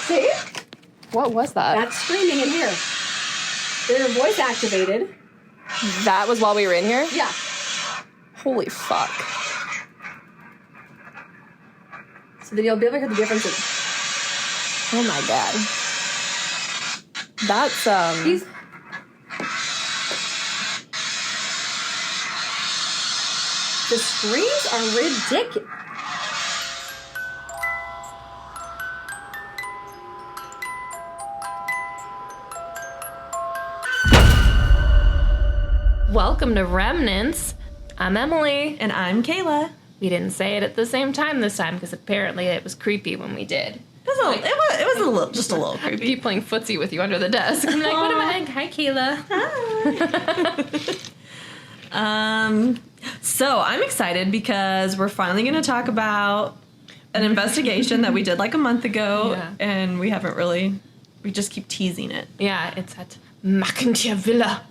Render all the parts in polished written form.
See? What was that? That's screaming in here. They're voice activated. That was while we were in here? Yeah. Holy fuck. So then you'll be able to hear the difference. Oh my god. That's, The screams are ridiculous. Welcome to Remnants. I'm Emily. And I'm Kayla. We didn't say it at the same time this time because apparently it was creepy when we did. It was a little, just a little creepy. Keep playing footsie with you under the desk. I'm like, what am I? Hi, Kayla. Hi. So I'm excited because we're finally going to talk about an investigation that we did like a month ago, and we just keep teasing it. Yeah, it's at McInteer Villa.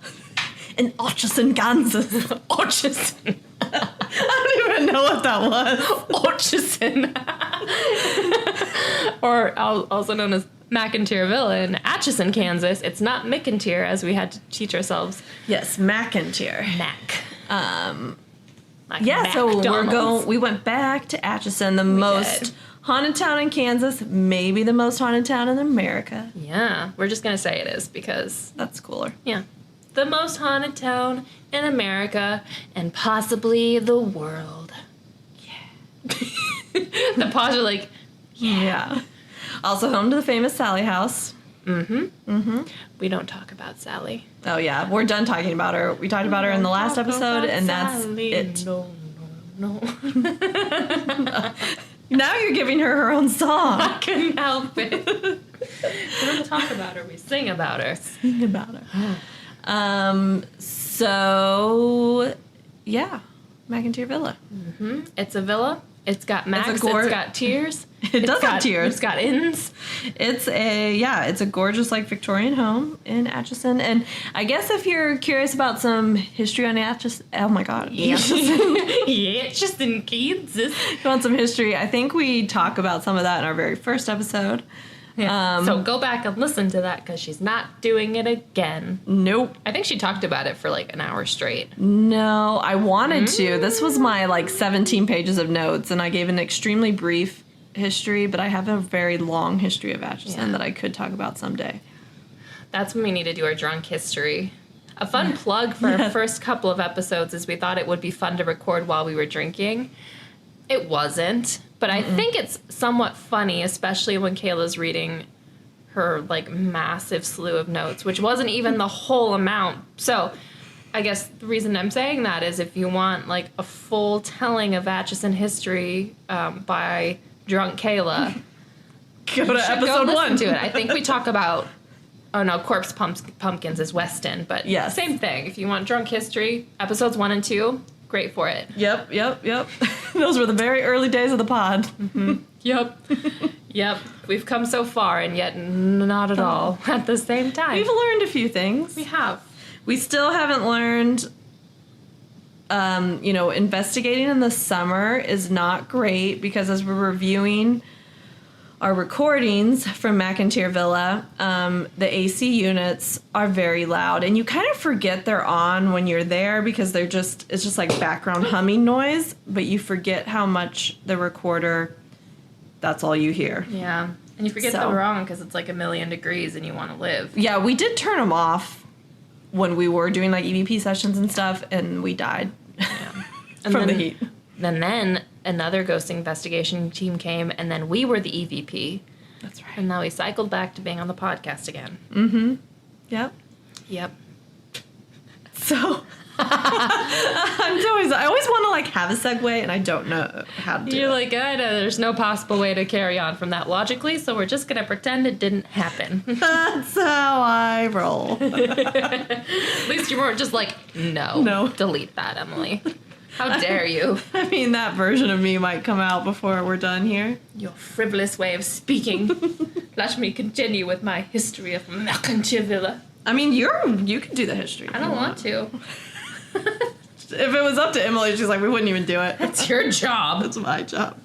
In Atchison, Kansas. Atchison. I don't even know what that was. Atchison. Or also known as McInteer Villa in Atchison, Kansas. It's not McInteer, as we had to teach ourselves. Yes, McInteer. Mac. Like so we went back to Atchison, the most haunted town in Kansas, maybe the most haunted town in America. Yeah, we're just going to say it is because that's cooler. Yeah. The most haunted town in America and possibly the world. Yeah. The pause are like, yeah. Also home to the famous Sallie house. Mm-hmm. Mm-hmm. We don't talk about Sallie. Oh, yeah. We're done talking about her. We talked about her in the last episode, and that's Sallie. it. No. Now you're giving her own song. I couldn't help it. We don't talk about her. We sing about her. Sing about her. So, yeah. McInteer Villa. Mm-hmm. It's a villa. It's got Max. It's got tears. It does have tears. It's got inns. It's a gorgeous like Victorian home in Atchison. And I guess if you're curious about some history on Atchison, oh my god, Atchison, Kansas. You want some history? I think we talk about some of that in our very first episode. Yeah. So go back and listen to that because she's not doing it again. Nope. I think she talked about it for like an hour straight. No, I wanted to. This was my like 17 pages of notes, and I gave an extremely brief history, but I have a very long history of Atchison that I could talk about someday. That's when we need to do our drunk history. A fun plug for our first couple of episodes is we thought it would be fun to record while we were drinking. It wasn't. But I think it's somewhat funny, especially when Kayla's reading her, like, massive slew of notes, which wasn't even the whole amount. So I guess the reason I'm saying that is if you want, like, a full telling of Atchison history by drunk Kayla, go to episode 1. To it. I think we talk about, Corpse Pumpkins is Weston, but same thing. If you want drunk history, episodes 1 and 2, great for it. Yep. Those were the very early days of the pod. Mm-hmm. Yep. We've come so far, and yet not at all at the same time. We've learned a few things. We have. We still haven't learned, investigating in the summer is not great because as we're reviewing our recordings from McInteer Villa, the AC units are very loud, and you kind of forget they're on when you're there because it's just like background humming noise, but you forget how much the recorder, that's all you hear. Yeah, and you forget they're wrong because it's like 1,000,000 degrees and you want to live. Yeah, we did turn them off when we were doing like EVP sessions and stuff, and we died from the heat. And then another ghost investigation team came, and then we were the EVP. That's right. And now we cycled back to being on the podcast again. Mm-hmm. Yep. So I always want to like have a segue, and I don't know how to do it. You're like, I know there's no possible way to carry on from that logically, so we're just going to pretend it didn't happen. That's how I roll. At least you weren't just like, no. Delete that, Emily. How dare you? I mean, that version of me might come out before we're done here. Your frivolous way of speaking. Let me continue with my history of McInteer Villa. I mean, you can do the history. I don't want to. If it was up to Emily, she's like, we wouldn't even do it. That's your job. That's my job.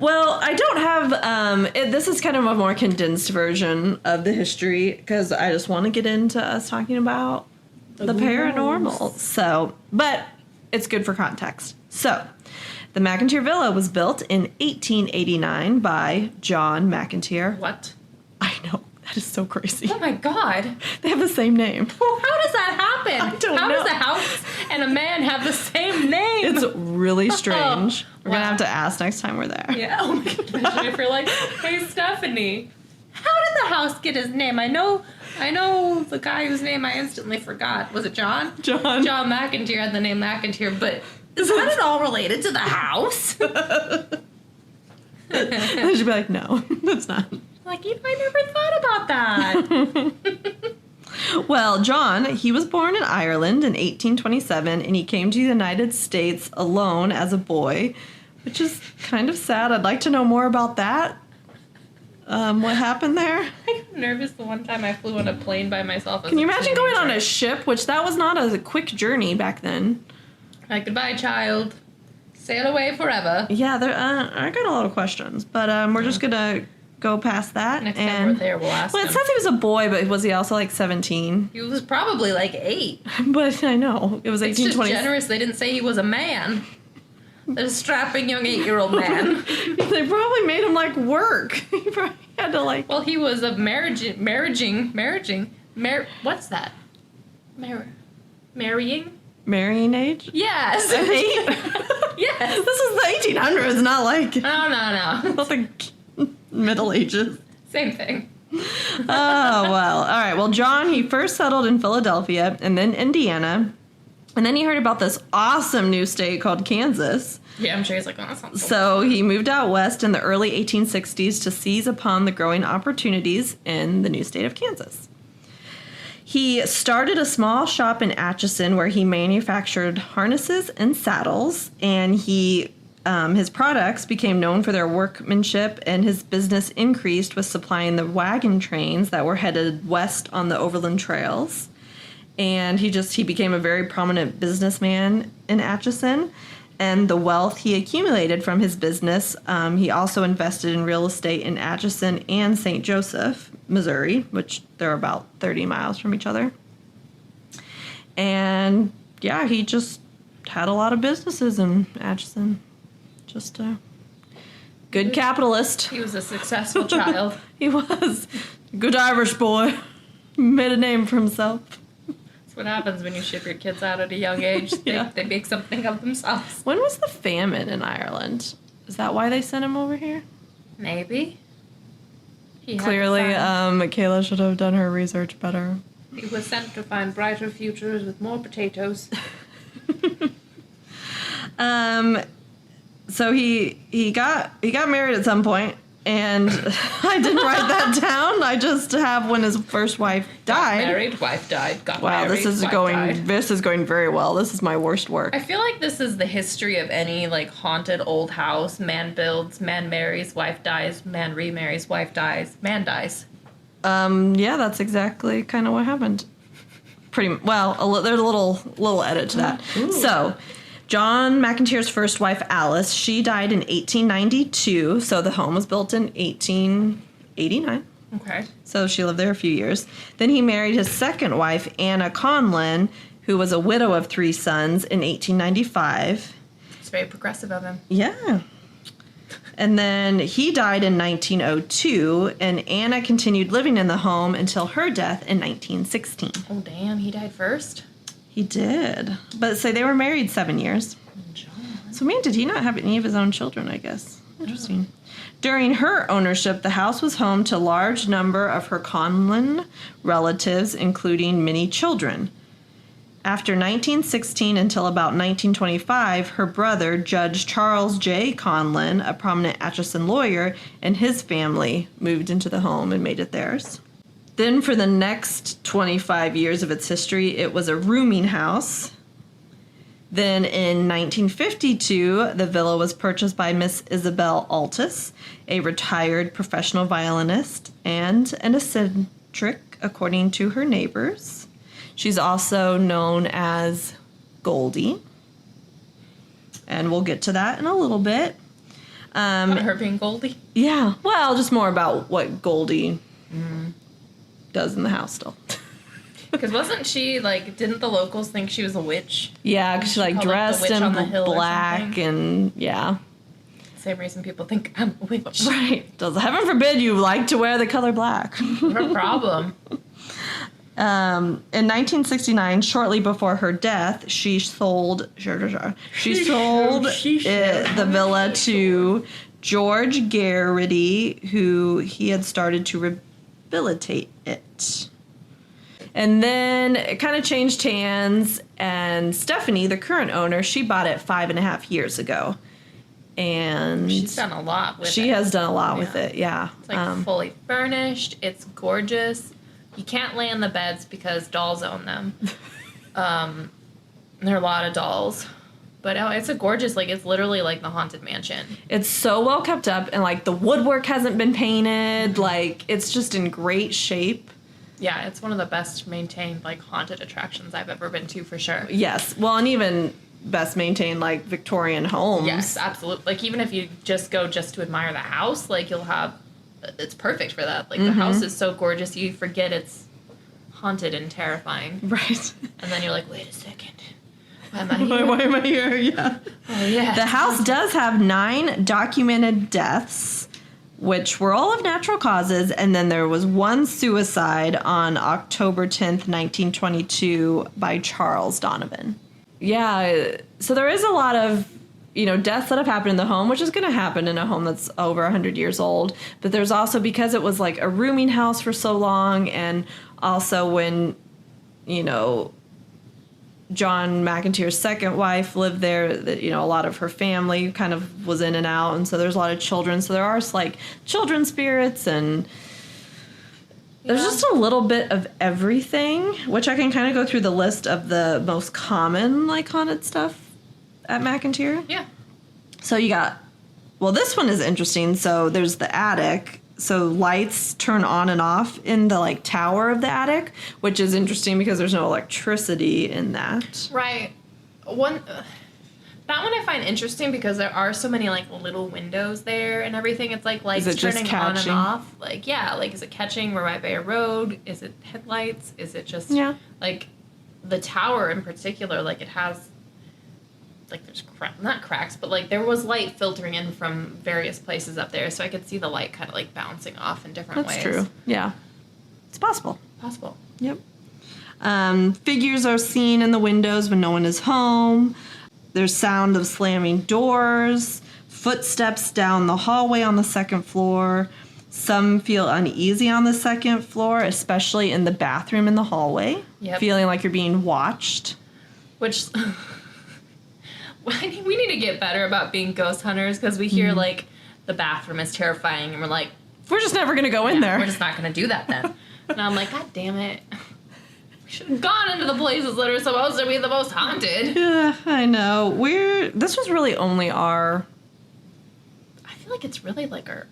Well, I don't have, this is kind of a more condensed version of the history because I just want to get into us talking about the paranormal. So, but it's good for context. So, the McInteer Villa was built in 1889 by John McInteer. What? I know. That is so crazy. Oh my God. They have the same name. Well, how does that happen? I don't How know. does a house and a man have the same name? It's really strange. We're going to Wow. have to ask next time we're there. Yeah. Oh my God. Imagine if you're like, hey, Stephanie, how did the house get his name? I know the guy whose name I instantly forgot. Was it John? John. John McInteer had the name McInteer, but is that at all related to the house? I should be like, no, that's not. Like, I never thought about that. Well, John, he was born in Ireland in 1827, and he came to the United States alone as a boy, which is kind of sad. I'd like to know more about that. What happened there? I got nervous the one time I flew on a plane by myself. Can you imagine going on a ship, which that was not a quick journey back then? Like, goodbye, child. Sail away forever. Yeah, I got a lot of questions, but we're just gonna go past that. Next time we're there, we'll ask Well, it him. says he was a boy, but was he also like 17? He was probably like 8. But I know it was It's just 1820. generous they didn't say he was a man. A strapping young 8-year-old man. They probably made him like work. He probably had to like. Well, he was of what's that? Marrying? Marrying age? Yes. Yes. This is the 1800s, not like No. not the Middle Ages. Same thing. Oh, well. All right. Well, John, he first settled in Philadelphia and then Indiana. And then he heard about this awesome new state called Kansas. Yeah, I'm sure he's like, oh, that sounds So he moved out west in the early 1860s to seize upon the growing opportunities in the new state of Kansas. He started a small shop in Atchison where he manufactured harnesses and saddles, and his products became known for their workmanship, and his business increased with supplying the wagon trains that were headed west on the overland trails. And he became a very prominent businessman in Atchison, and the wealth he accumulated from his business, he also invested in real estate in Atchison and St. Joseph, Missouri, which they're about 30 miles from each other. And yeah, he just had a lot of businesses in Atchison. Just a good capitalist. He was a successful child. He was. Good Irish boy. Made a name for himself. That's what happens when you ship your kids out at a young age. They make something of themselves. When was the famine in Ireland? Is that why they sent him over here? Maybe. He had Clearly, to find- Michaela should have done her research better. He was sent to find brighter futures with more potatoes. So he got married at some point, and I didn't write that down. I just have when his first wife died. Married, wife died, got Wow, married, this is wife going died. very well. This is my worst work. I feel like this is the history of any like haunted old house. Man builds, man marries, wife dies, man remarries, wife dies, man dies. Yeah, that's exactly kind of what happened. There's a little edit to that. Ooh. So, John McInteer's first wife, Alice, she died in 1892. So the home was built in 1889. Okay. So she lived there a few years. Then he married his second wife, Anna Conlin, who was a widow of 3 sons, in 1895. It's very progressive of him. Yeah. And then he died in 1902, and Anna continued living in the home until her death in 1916. Oh, damn, he died first? He did. But say they were married 7 years. John. So, man, did he not have any of his own children, I guess? Interesting. During her ownership, the house was home to a large number of her Conlin relatives, including many children. After 1916 until about 1925, her brother, Judge Charles J. Conlin, a prominent Atchison lawyer, and his family moved into the home and made it theirs. Then for the next 25 years of its history, it was a rooming house. Then in 1952, the villa was purchased by Miss Isabel Altus, a retired professional violinist and an eccentric, according to her neighbors. She's also known as Goldie, and we'll get to that in a little bit. About her being Goldie? Yeah. Well, just more about what Goldie does in the house still. Because wasn't she, like, didn't the locals think she was a witch? Yeah, because she, like, called, like, the dressed witch in on the hill or black something. and, yeah. Same reason people think I'm a witch. Right. Does heaven forbid you like to wear the color black. No problem. In 1969, shortly before her death, she sold the villa to George Garrity, who he had started to rehabilitate it. And then it kind of changed hands, and Stephanie, the current owner, she bought it 5.5 years ago. And She's done a lot with it. she has done a lot with it, yeah. It's like fully furnished. It's gorgeous. You can't lay in the beds because dolls own them. There are a lot of dolls. But it's a gorgeous, like, it's literally like the Haunted Mansion. It's so well kept up, and, like, the woodwork hasn't been painted. Like, it's just in great shape. Yeah, it's one of the best maintained, like, haunted attractions I've ever been to, for sure. Yes. Well, and even best maintained, like, Victorian homes. Yes, absolutely. Like, even if you just go just to admire the house, like, you'll have... It's perfect for that. Like, the house is so gorgeous, you forget it's haunted and terrifying. Right. And then you're like, wait a second. Why am I here? Why am I here? Yeah. Oh, yeah. The house does have 9 documented deaths, which were all of natural causes, and then there was 1 suicide on October 10th, 1922 by Charles Donovan. Yeah, so there is a lot of, deaths that have happened in the home, which is going to happen in a home that's over 100 years old. But there's also, because it was like a rooming house for so long, and also when, John McInteer's second wife lived there, that, a lot of her family kind of was in and out, and so there's a lot of children. So there are, like, children spirits, and there's just a little bit of everything, which I can kind of go through the list of the most common, like, haunted stuff at McInteer. Yeah. So you got, this one is interesting. So there's the attic. So lights turn on and off in the, like, tower of the attic, which is interesting because there's no electricity in that. Right. That one I find interesting because there are so many, like, little windows there and everything. It's like lights turning on and off. Like, yeah, like, is it catching? We're right by a road. Is it headlights? Is it just, like, the tower in particular, like, it has, like, there's not cracks, but, like, there was light filtering in from various places up there, so I could see the light kind of, like, bouncing off in different ways. That's true. Yeah. It's possible. Yep. Figures are seen in the windows when no one is home. There's sound of slamming doors, footsteps down the hallway on the second floor. Some feel uneasy on the second floor, especially in the bathroom in the hallway, feeling like you're being watched. Which... we need to get better about being ghost hunters, because we hear, like, the bathroom is terrifying, and we're like... We're just never going to go in there. We're just not going to do that then. And I'm like, God damn it. We should have gone into the places that are supposed to be the most haunted. Yeah, I know. This was really only our... I feel like it's really, like, our...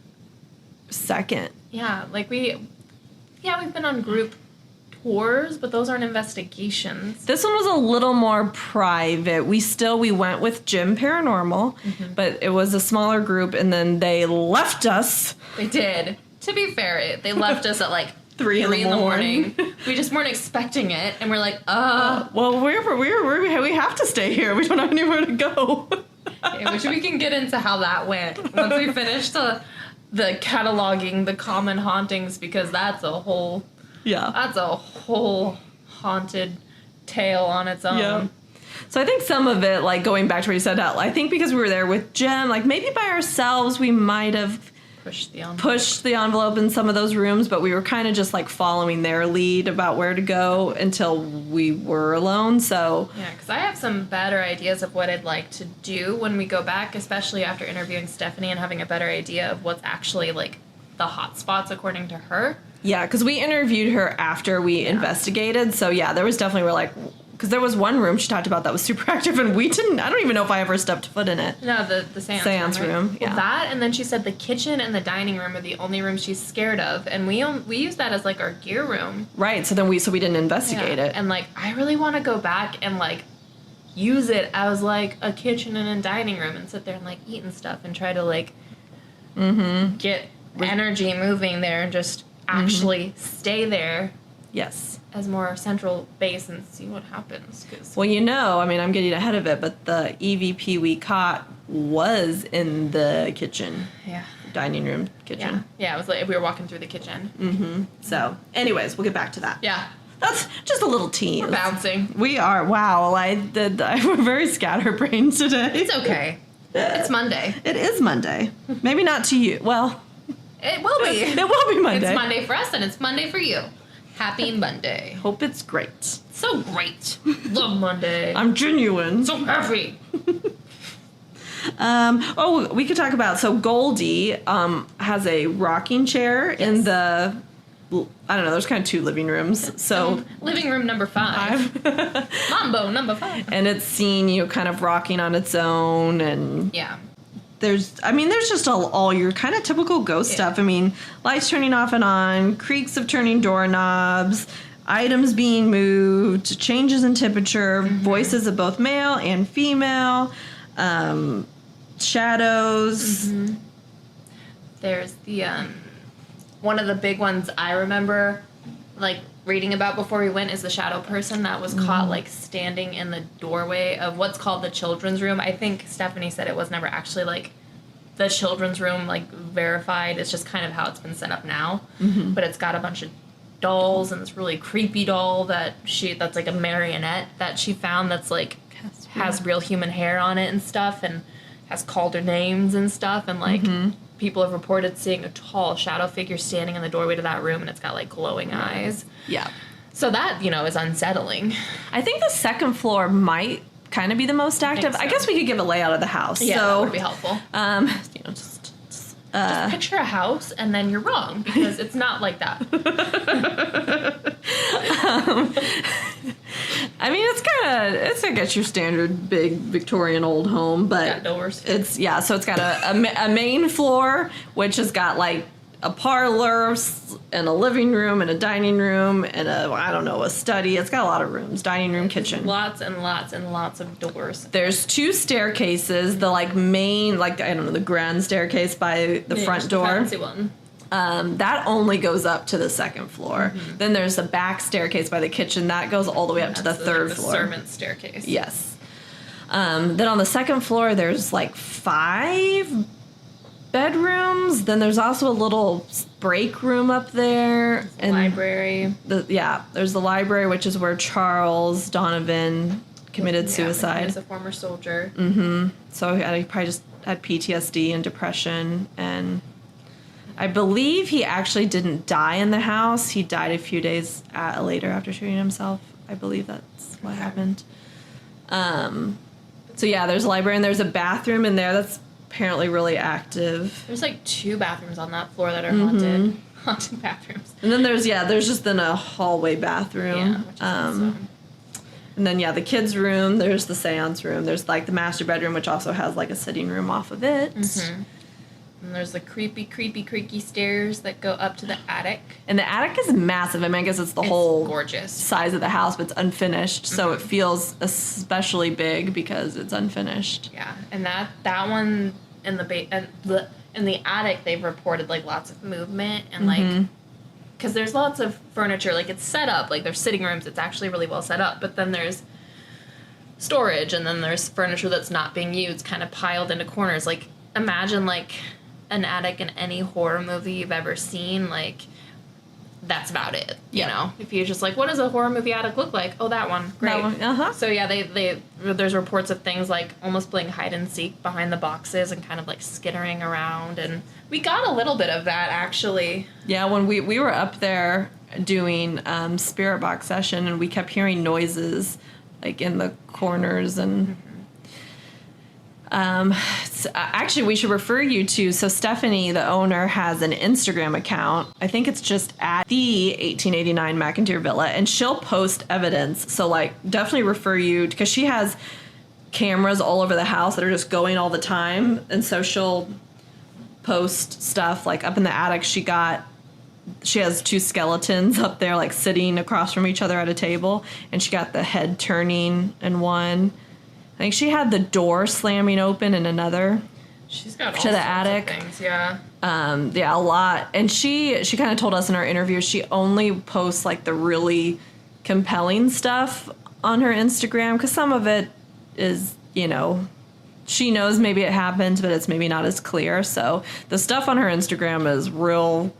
second. Yeah, like, we've been on group tours, but those aren't investigations. This one was a little more private. We went with GEM Paranormal, but it was a smaller group, and then they left us. They did. To be fair, they left us at, like, 3 in the morning. We just weren't expecting it, and we're like, well, we have to stay here. We don't have anywhere to go. Which we can get into how that went once we finish the cataloging the common hauntings, because that's a whole haunted tale on its own. Yeah. So I think some of it, like, going back to what you said, I think because we were there with Jem, like, maybe by ourselves we might have pushed the envelope in some of those rooms, but we were kind of just, like, following their lead about where to go until we were alone. So yeah, because I have some better ideas of what I'd like to do when we go back, especially after interviewing Stephanie and having a better idea of what's actually, like, the hot spots according to her. Yeah, because we interviewed her after we investigated. So, yeah, there was definitely, because there was one room she talked about that was super active, and I don't even know if I ever stepped foot in it. No, the seance room. Right? Yeah. Well, that, and then she said the kitchen and the dining room are the only rooms she's scared of, and we use that as, like, our gear room. Right, so then we didn't investigate it. And, like, I really want to go back and, like, use it as, like, a kitchen and a dining room and sit there and, like, eat and stuff and try to, like, get energy moving there and just actually stay there Yes. as more central base and see what happens. 'Cause Well, I mean, I'm getting ahead of it, but the EVP we caught was in the kitchen, yeah. dining room Yeah. kitchen. Yeah, it was like we were walking through the kitchen. So, anyways, we'll get back to that. Yeah. That's just a little tease. We're bouncing. We are. Wow. We're very scatterbrained today. It's okay. It's Monday. It is Monday. Maybe not to you. Well, It will be. it will be Monday. It's Monday for us and it's Monday for you. Happy Monday. Hope it's great. So great. Love Monday. I'm genuine. so happy. We could talk about, so Goldie has a rocking chair in the, I don't know, there's kind of 2 living rooms. So Living room number 5. Mambo number 5. and it's seen, kind of rocking on its own, and Yeah. there's just all your kind of typical ghost stuff. I mean, lights turning off and on, creaks of turning doorknobs, items being moved, changes in temperature, voices of both male and female, shadows. There's the one of the big ones I remember like reading about before we went is the shadow person that was caught like standing in the doorway of what's called the children's room. I think Stephanie said it was never actually like the children's room like verified. It's just kind of how it's been set up now. But it's got a bunch of dolls and this really creepy doll that's like a marionette that she found that's like has real human hair on it and stuff and has called her names and stuff and like people have reported seeing a tall shadow figure standing in the doorway to that room and it's got like glowing eyes. Yeah. So that, is unsettling. I think the second floor might kind of be the most active. so. I guess we could give a layout of the house. Yeah, so, that would be helpful. Just Just picture a house and then you're wrong because it's not like that. I mean, it's I guess your standard big Victorian old home, but Got doors. So it's got a main floor, which has got like a parlor and a living room and a dining room and a study. It's got a lot of rooms, dining room, kitchen. Lots and lots and lots of doors. There's 2 staircases, the like main, like, I don't know, the grand staircase by the front door. The fancy one. That only goes up to the second floor. Then there's a back staircase by the kitchen that goes all the way up to the third floor. The servant staircase. Yes. Then on the second floor, there's like 5 bedrooms. Then there's also a little break room up there. And library. There's the library, which is where Charles Donovan committed suicide. He was a former soldier. So he probably just had PTSD and depression, and I believe he actually didn't die in the house. He died a few days later after shooting himself. I believe that's what happened. There's a library and there's a bathroom in there that's apparently really active. There's like 2 bathrooms on that floor that are haunted. Haunted bathrooms. And then there's just then a hallway bathroom. Yeah, which is awesome. And then the kids' room, there's the seance room. There's like the master bedroom, which also has like a sitting room off of it. And there's the creaky stairs that go up to the attic. And the attic is massive. I mean, I guess it's whole gorgeous size of the house, but it's unfinished. So it feels especially big because it's unfinished. Yeah, and that one in the attic, they've reported like lots of movement and like because there's lots of furniture. Like it's set up, like there's sitting rooms. It's actually really well set up. But then there's storage, and then there's furniture that's not being used, kind of piled into corners. Like imagine like an attic in any horror movie you've ever seen, like that's about it. You know, if you're just like, what does a horror movie attic look like? Oh, that one, great. That one, So yeah, there's reports of things like almost playing hide and seek behind the boxes and kind of like skittering around, and we got a little bit of that actually. Yeah, when we were up there doing spirit box session, and we kept hearing noises like in the corners and. Actually, we should refer you to, so Stephanie, the owner, has an Instagram account. I think it's just at the 1889 McInteer Villa, and she'll post evidence. So, like, definitely refer you, because she has cameras all over the house that are just going all the time. And so she'll post stuff, like up in the attic, she has 2 skeletons up there, like, sitting across from each other at a table, and she got the head turning in one. I think she had the door slamming open in another. She's got all to the sorts attic. of things, yeah. Yeah, a lot. And she kind of told us in our interview she only posts like the really compelling stuff on her Instagram because some of it is, you know, she knows maybe it happened, but it's maybe not as clear. So the stuff on her Instagram is real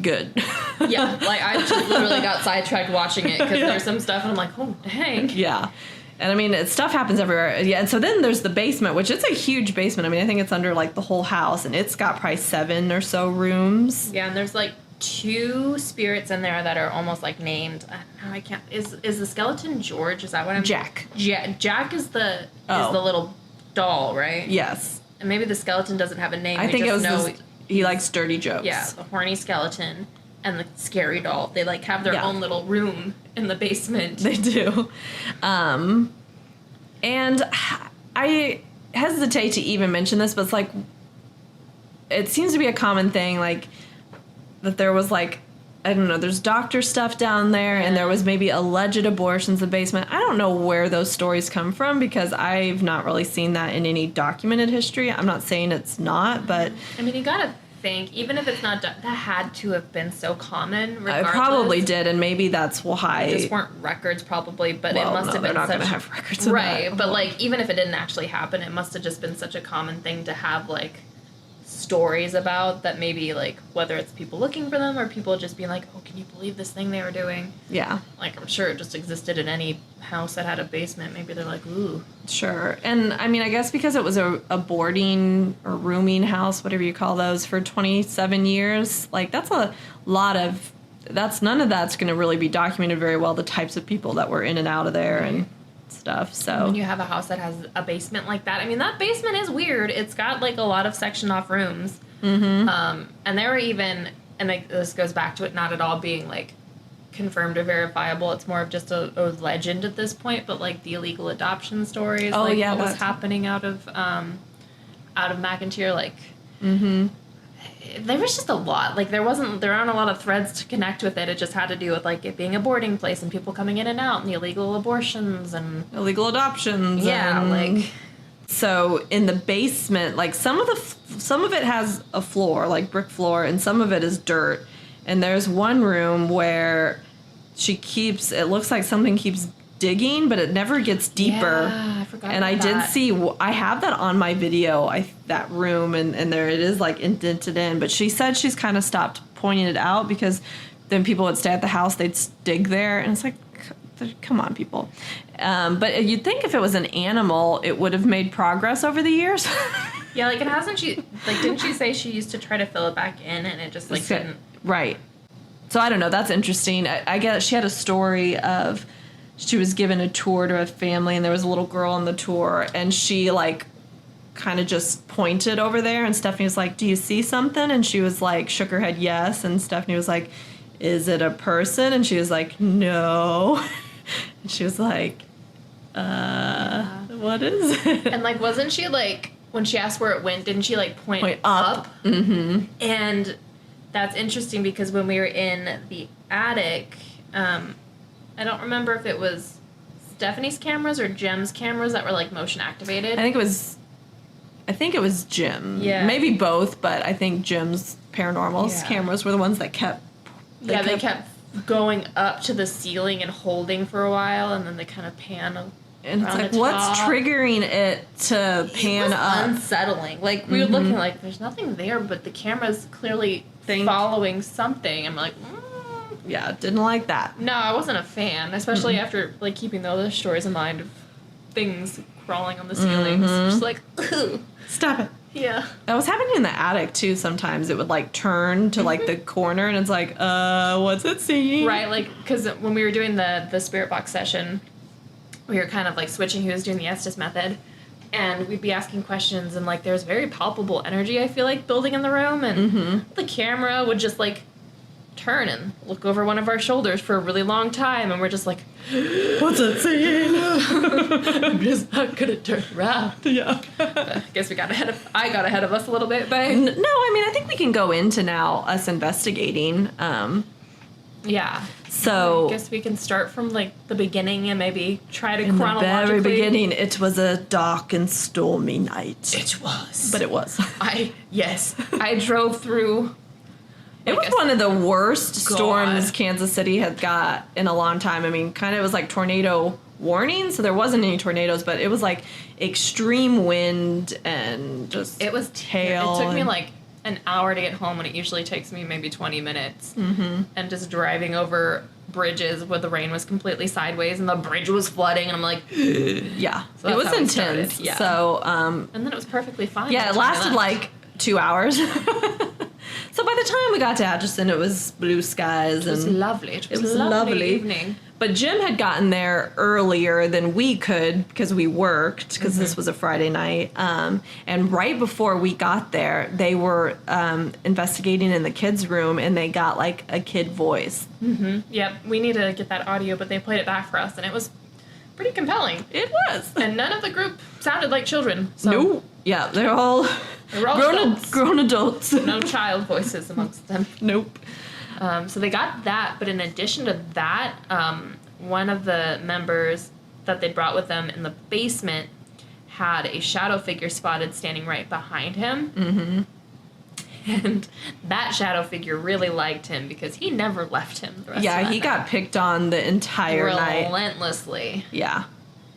good. Yeah, like I just literally got sidetracked watching it because there's some stuff and I'm like, oh, dang. Yeah. And I mean, stuff happens everywhere. Yeah. And so then there's the basement, which is a huge basement. I mean, I think it's under like the whole house and it's got probably 7 or so rooms. Yeah, and there's like 2 spirits in there that are almost like named. I can't. Is the skeleton George? Is that what I'm? Jack. Yeah, Jack is the little doll, right? Yes. And maybe the skeleton doesn't have a name. I think it was know he likes dirty jokes. Yeah, the horny skeleton and the scary doll. They like have their own little room in the basement. They do. And I hesitate to even mention this, but it's like, it seems to be a common thing, like, that there was like, I don't know, there's doctor stuff down there, and there was maybe alleged abortions in the basement. I don't know where those stories come from because I've not really seen that in any documented history. I'm not saying it's not, but... I mean, you gotta think, even if it's not, that had to have been so common, regardless. It probably did, and maybe that's why... There just weren't records, probably, but well, it must have been they're not going to have records of right, that. but, like, even if it didn't actually happen, it must have just been such a common thing to have, like, stories about that maybe, like, whether it's people looking for them or people just being like, oh, can you believe this thing they were doing? Yeah. Like, I'm sure it just existed in any house that had a basement. Maybe they're like, ooh. Sure. And, I mean, I guess because it was a boarding or rooming house, whatever you call those, for 27 years, like, that's a lot of... none of that's going to really be documented very well, the types of people that were in and out of there and stuff, so... When you have a house that has a basement like that, I mean, that basement is weird. It's got, like, a lot of sectioned off rooms. Mm-hmm. And there were even... And like, this goes back to it not at all being, like, confirmed or verifiable. It's more of just a legend at this point, but, like, the illegal adoption stories, what was happening out of McInteer, like... Mm-hmm. There was just a lot. Like, there aren't a lot of threads to connect with it. It just had to do with, like, it being a boarding place and people coming in and out and the illegal abortions and... Illegal adoptions. Yeah, like... So, in the basement, like, some of it has a floor, like brick floor, and some of it is dirt. And there's one room where it looks like something keeps digging, but it never gets deeper. Yeah, I forgot and about I did that. see, I have that on my video, that room, and there it is, like, indented in. But she said she's kind of stopped pointing it out because then people would stay at the house, they'd dig there, and it's like, come on, people. But you'd think if it was an animal, it would have made progress over the years. Yeah, like, didn't she say she used to try to fill it back in and it just, like, didn't... Right. So I don't know, that's interesting. I guess she had a story of... She was given a tour to a family, and there was a little girl on the tour, and she, like, kind of just pointed over there, and Stephanie was like, do you see something? And she was like, shook her head yes, and Stephanie was like, is it a person? And she was like, no. And she was like, what is it? And, like, wasn't she, like, when she asked where it went, didn't she, like, point up? Mm-hmm. And that's interesting because when we were in the attic... I don't remember if it was Stephanie's cameras or GEM's cameras that were, like, motion activated. I think it was GEM. Yeah. Maybe both, but I think GEM's Paranormal's cameras were the ones that kept... They kept going up to the ceiling and holding for a while, and then they kind of pan and it's like, the what's top. triggering it to pan up? Unsettling. Like, we were looking like, there's nothing there, but the camera's clearly following something. I'm like, Yeah, didn't like that. No, I wasn't a fan, especially after, like, keeping the other stories in mind of things crawling on the ceilings. Just like, ugh. Stop it. Yeah. That was happening in the attic, too, sometimes. It would, like, turn to, like, the corner, and it's like, what's it seeing? Right, like, because when we were doing the spirit box session, we were kind of, like, switching who was doing the Estes method, and we'd be asking questions, and, like, there's very palpable energy, I feel like, building in the room, and the camera would just, like, turn and look over one of our shoulders for a really long time, and we're just like, what's it seeing? I'm just not gonna turn around. Yeah. I guess I got ahead of us a little bit, babe. No, I mean, I think we can go into now us investigating. Yeah. So I guess we can start from like the beginning and maybe try to in the chronologically. very beginning, it was a dark and stormy night. It was. But it was. I drove through. It was one of the worst God. storms Kansas City had got in a long time. I mean, kind of it was like tornado warning, so there wasn't any tornadoes, but it was like extreme wind and just It was hail. It took me and- like an hour to get home, and it usually takes me maybe 20 minutes. Mm-hmm. And just driving over bridges where the rain was completely sideways and the bridge was flooding, and I'm like, yeah, So it that's was how it intense. started, yeah. So, and then it was perfectly fine. yeah, by it the time I lasted left. like 2 hours. So by the time we got to Atchison, it was blue skies It was and lovely. It was, was a lovely lovely. evening. But Jim had gotten there earlier than we could because we worked, because this was a Friday night. And right before we got there, they were investigating in the kids' room, and they got like a kid voice. Yep, we need to get that audio, but they played it back for us, and it was pretty compelling. It was. And none of the group sounded like children. So No. Yeah, they're all adults. grown adults. No child voices amongst them. Nope. So they got that, but in addition to that, one of the members that they brought with them in the basement had a shadow figure spotted standing right behind him. Mm-hmm. And that shadow figure really liked him because he never left him the rest of Yeah, that he night. got picked on the entire night. Relentlessly. Yeah.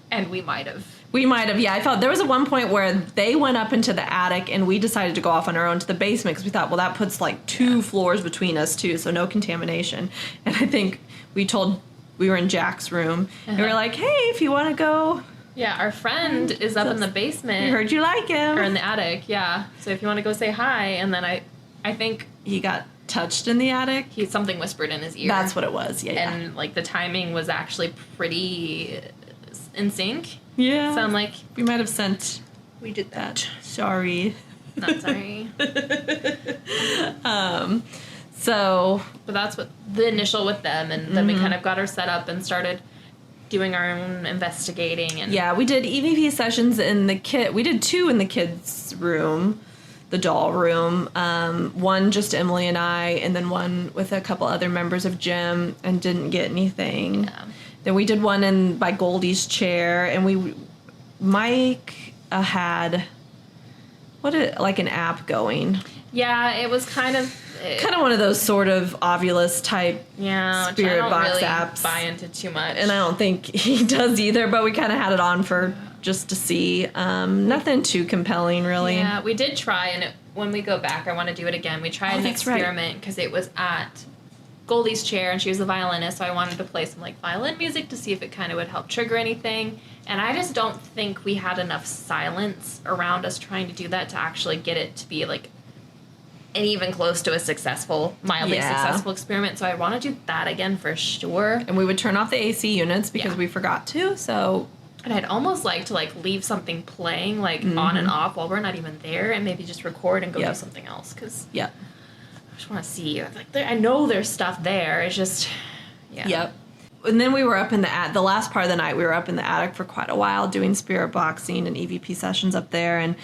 And we might have. We might have, yeah. I thought there was one point where they went up into the attic and we decided to go off on our own to the basement because we thought, well, that puts like 2 floors between us too, so no contamination. And I think we were in Jack's room and we were like, hey, if you want to go, Yeah, our friend is up in the basement. we heard you like him. Or in the attic, yeah. So if you want to go say hi, and then I think He got touched in the attic. something whispered in his ear. That's what it was, yeah. And like the timing was actually pretty in sync. Yeah. So I'm like, we might have sent we did that. sorry. Not sorry. So, But that's what the initial with them, and then we kind of got her set up and started doing our own investigating. And yeah, we did EVP sessions in the we did 2 in the kids' room, the doll room. One just Emily and I, and then one with a couple other members of GEM, and didn't get anything. Yeah. Then we did one by Goldie's chair, and Mike had like an app going. Yeah, it was kind of One of those sort of Ovilus type yeah, which spirit I don't box really apps. buy into too much. And I don't think he does either, but we kind of had it on for just to see. Nothing too compelling, really. Yeah, we did try, and when we go back, I want to do it again. We tried an that's right. experiment because it was at Goldie's chair, and she was a violinist, so I wanted to play some like violin music to see if it kind of would help trigger anything. And I just don't think we had enough silence around us trying to do that to actually get it to be like an even close to a mildly Yeah. successful experiment. So I want to do that again for sure. And we would turn off the AC units because Yeah. we forgot to, so... And I'd almost like to like leave something playing like on and off while we're not even there, and maybe just record and go do Yep. something else because Yeah. I just want to see. Like, I know there's stuff there. It's just, yeah. Yep. And then we were up in the last part of the night, we were up in the attic for quite a while doing spirit boxing and EVP sessions up there, and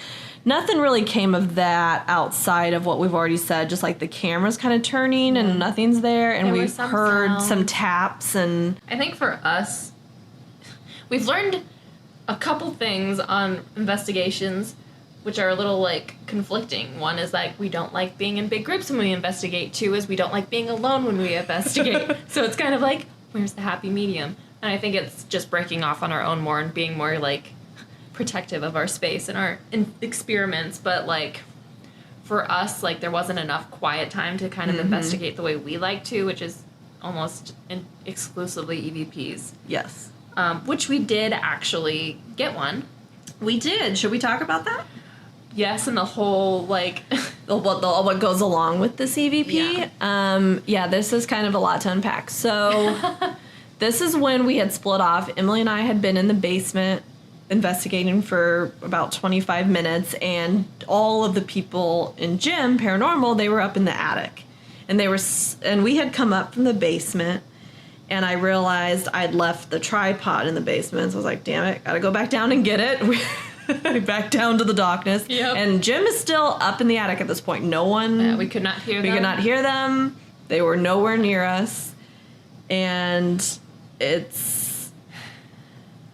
nothing really came of that outside of what we've already said, just like the camera's kind of turning and nothing's there, and There were we some heard sounds. some taps and... I think for us, we've learned a couple things on investigations which are a little like conflicting. One is like we don't like being in big groups when we investigate. 2 is we don't like being alone when we investigate. So it's kind of like, where's the happy medium? And I think it's just breaking off on our own more and being more like protective of our space and our experiments. But like for us, like there wasn't enough quiet time to kind of investigate the way we like to, which is almost exclusively EVPs. Yes. Which we did actually get one. We did. Should we talk about that? Yes, and the whole like What goes along with this EVP? Yeah. This is kind of a lot to unpack. So this is when we had split off. Emily and I had been in the basement investigating for about 25 minutes, and all of the people in GEM Paranormal, they were up in the attic. And we had come up from the basement, and I realized I'd left the tripod in the basement, so I was like, damn it, gotta go back down and get it. Back down to the darkness. Yep. And Jim is still up in the attic at this point. No one... yeah, we could not hear them. We could not hear them. They were nowhere near us. And it's,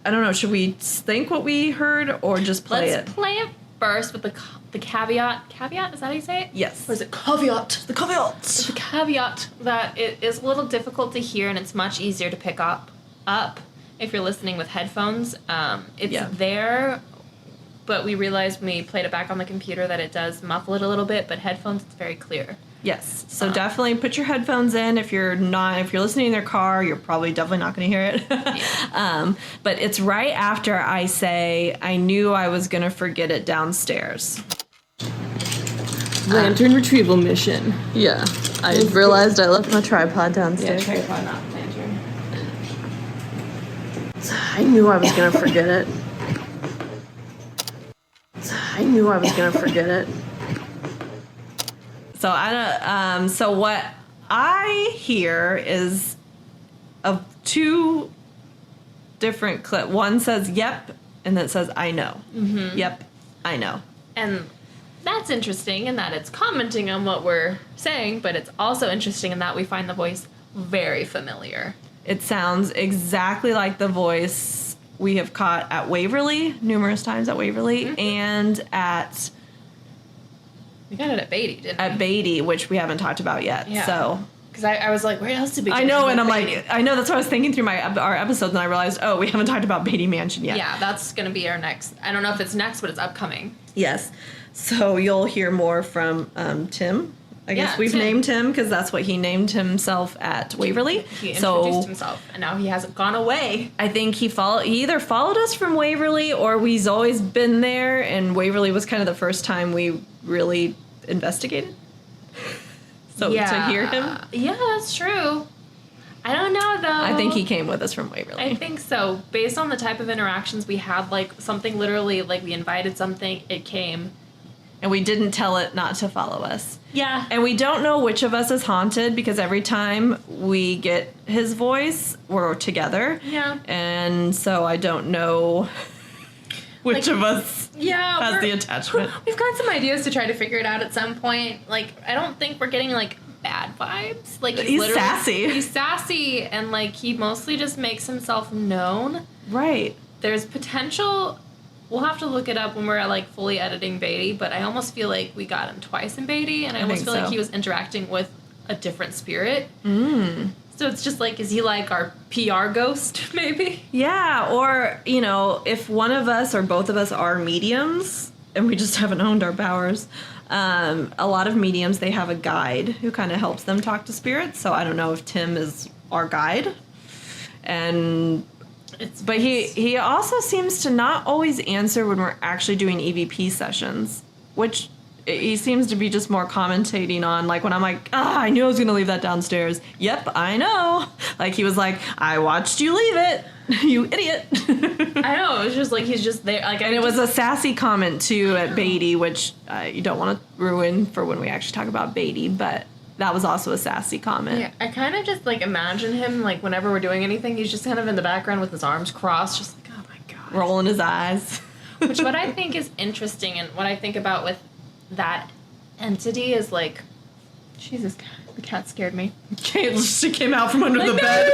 I don't know, should we think what we heard or just play Let's play it first with the caveat. Caveat, is that how you say it? Yes. Or is it caveat? The caveat. The caveat that it is a little difficult to hear and it's much easier to pick up if you're listening with headphones. It's there, but we realized when we played it back on the computer that it does muffle it a little bit, but headphones, it's very clear. Yes. So definitely put your headphones in. If you're listening in their car, you're definitely not going to hear it. Yeah. But it's right after I say, I knew I was going to forget it downstairs. Lantern retrieval mission. Yeah. I realized I left my tripod downstairs. Yeah, tripod, not lantern. I knew I was going to forget it. So so what I hear is of two different clips. One says "yep," and then it says "I know." Mm-hmm. Yep, I know. And that's interesting in that it's commenting on what we're saying, but it's also interesting in that we find the voice very familiar. It sounds exactly like the voice we have caught at Waverly, numerous times at Waverly, and at... We got it at Beatty, didn't we? At Beatty, which we haven't talked about yet, so... Because I was like, where else did we get I know, and I'm Beatty? like, I know, that's what I was thinking through our episodes, and I realized, oh, we haven't talked about Beatty Mansion yet. Yeah, that's going to be our next... I don't know if it's next, but it's upcoming. Yes. So you'll hear more from Tim. I guess we've named him because that's what he named himself at Waverly. He introduced himself, and now he hasn't gone away. I think he either followed us from Waverly or he's always been there, and Waverly was kind of the first time we really investigated. So to hear him. Yeah, that's true. I don't know, though. I think he came with us from Waverly. I think so. Based on the type of interactions we had, like something literally, like we invited something, it came. And we didn't tell it not to follow us. Yeah. And we don't know which of us is haunted because every time we get his voice, we're together. Yeah. And so I don't know which of us has the attachment. We've got some ideas to try to figure it out at some point. Like, I don't think we're getting, like, bad vibes. Like, he's sassy. He's sassy, and, like, he mostly just makes himself known. Right. There's potential... We'll have to look it up when we're like fully editing Beatty, but I almost feel like we got him twice in Beatty, and I almost feel like he was interacting with a different spirit. Mm. So it's just like, is he like our PR ghost, maybe? Yeah, or, you know, if one of us or both of us are mediums, and we just haven't honed our powers, a lot of mediums, they have a guide who kind of helps them talk to spirits, so I don't know if Tim is our guide. And... But he also seems to not always answer when we're actually doing EVP sessions, which he seems to be just more commentating on, like when I'm like, I knew I was going to leave that downstairs. Yep, I know. Like he was like, I watched you leave it, you idiot. I know, it was just like he's just there. Like, and it was a sassy comment too at Beatty, which you don't want to ruin for when we actually talk about Beatty, but... That was also a sassy comment. Yeah, I kind of just, like, imagine him, like, whenever we're doing anything, he's just kind of in the background with his arms crossed, just like, oh, my God. Rolling his eyes. Which what I think is interesting, and what I think about with that entity is, like, Jesus, the cat scared me. She came out from under the bed.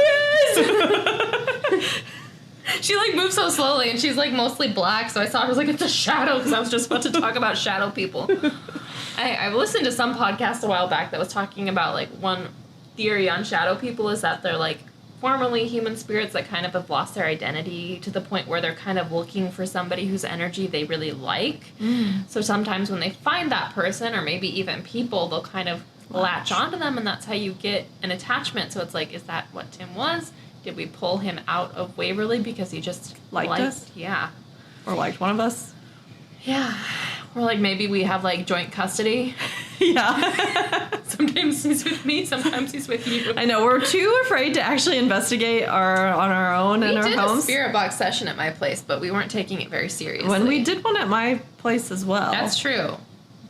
She, like, moves so slowly, and she's, like, mostly black, so I saw her, I was like, it's a shadow, because I was just about to talk about shadow people. I listened to some podcast a while back that was talking about, like, one theory on shadow people is that they're, like, formerly human spirits that kind of have lost their identity to the point where they're kind of looking for somebody whose energy they really like. Mm. So sometimes when they find that person, or maybe even people, they'll kind of latch onto them, and that's how you get an attachment. So it's like, is that what Tim was? Did we pull him out of Waverly because he just liked us? Yeah. Or liked one of us? Yeah. Or, like, maybe we have, like, joint custody. Yeah. Sometimes he's with me, sometimes he's with you. I know, we're too afraid to actually investigate on our own in our homes. We did a spirit box session at my place, but we weren't taking it very seriously. When we did one at my place as well. That's true.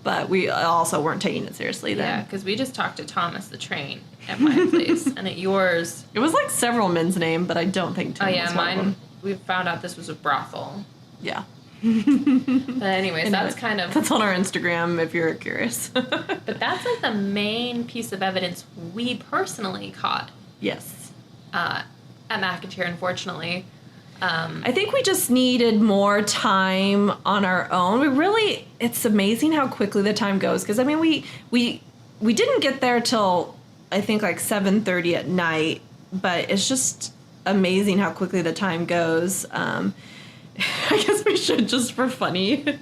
But we also weren't taking it seriously then. Yeah, because we just talked to Thomas the Train at my place, and at yours... It was, like, several men's names, but I don't think Tim was one of them. We found out this was a brothel. Yeah. But anyways, that's kind of... That's on our Instagram if you're curious. But that's like the main piece of evidence we personally caught. Yes. at McInteer, unfortunately. I think we just needed more time on our own. It's amazing how quickly the time goes. Because, I mean, we didn't get there till, I think, like 7:30 at night. But it's just amazing how quickly the time goes. I guess we should, just for funny.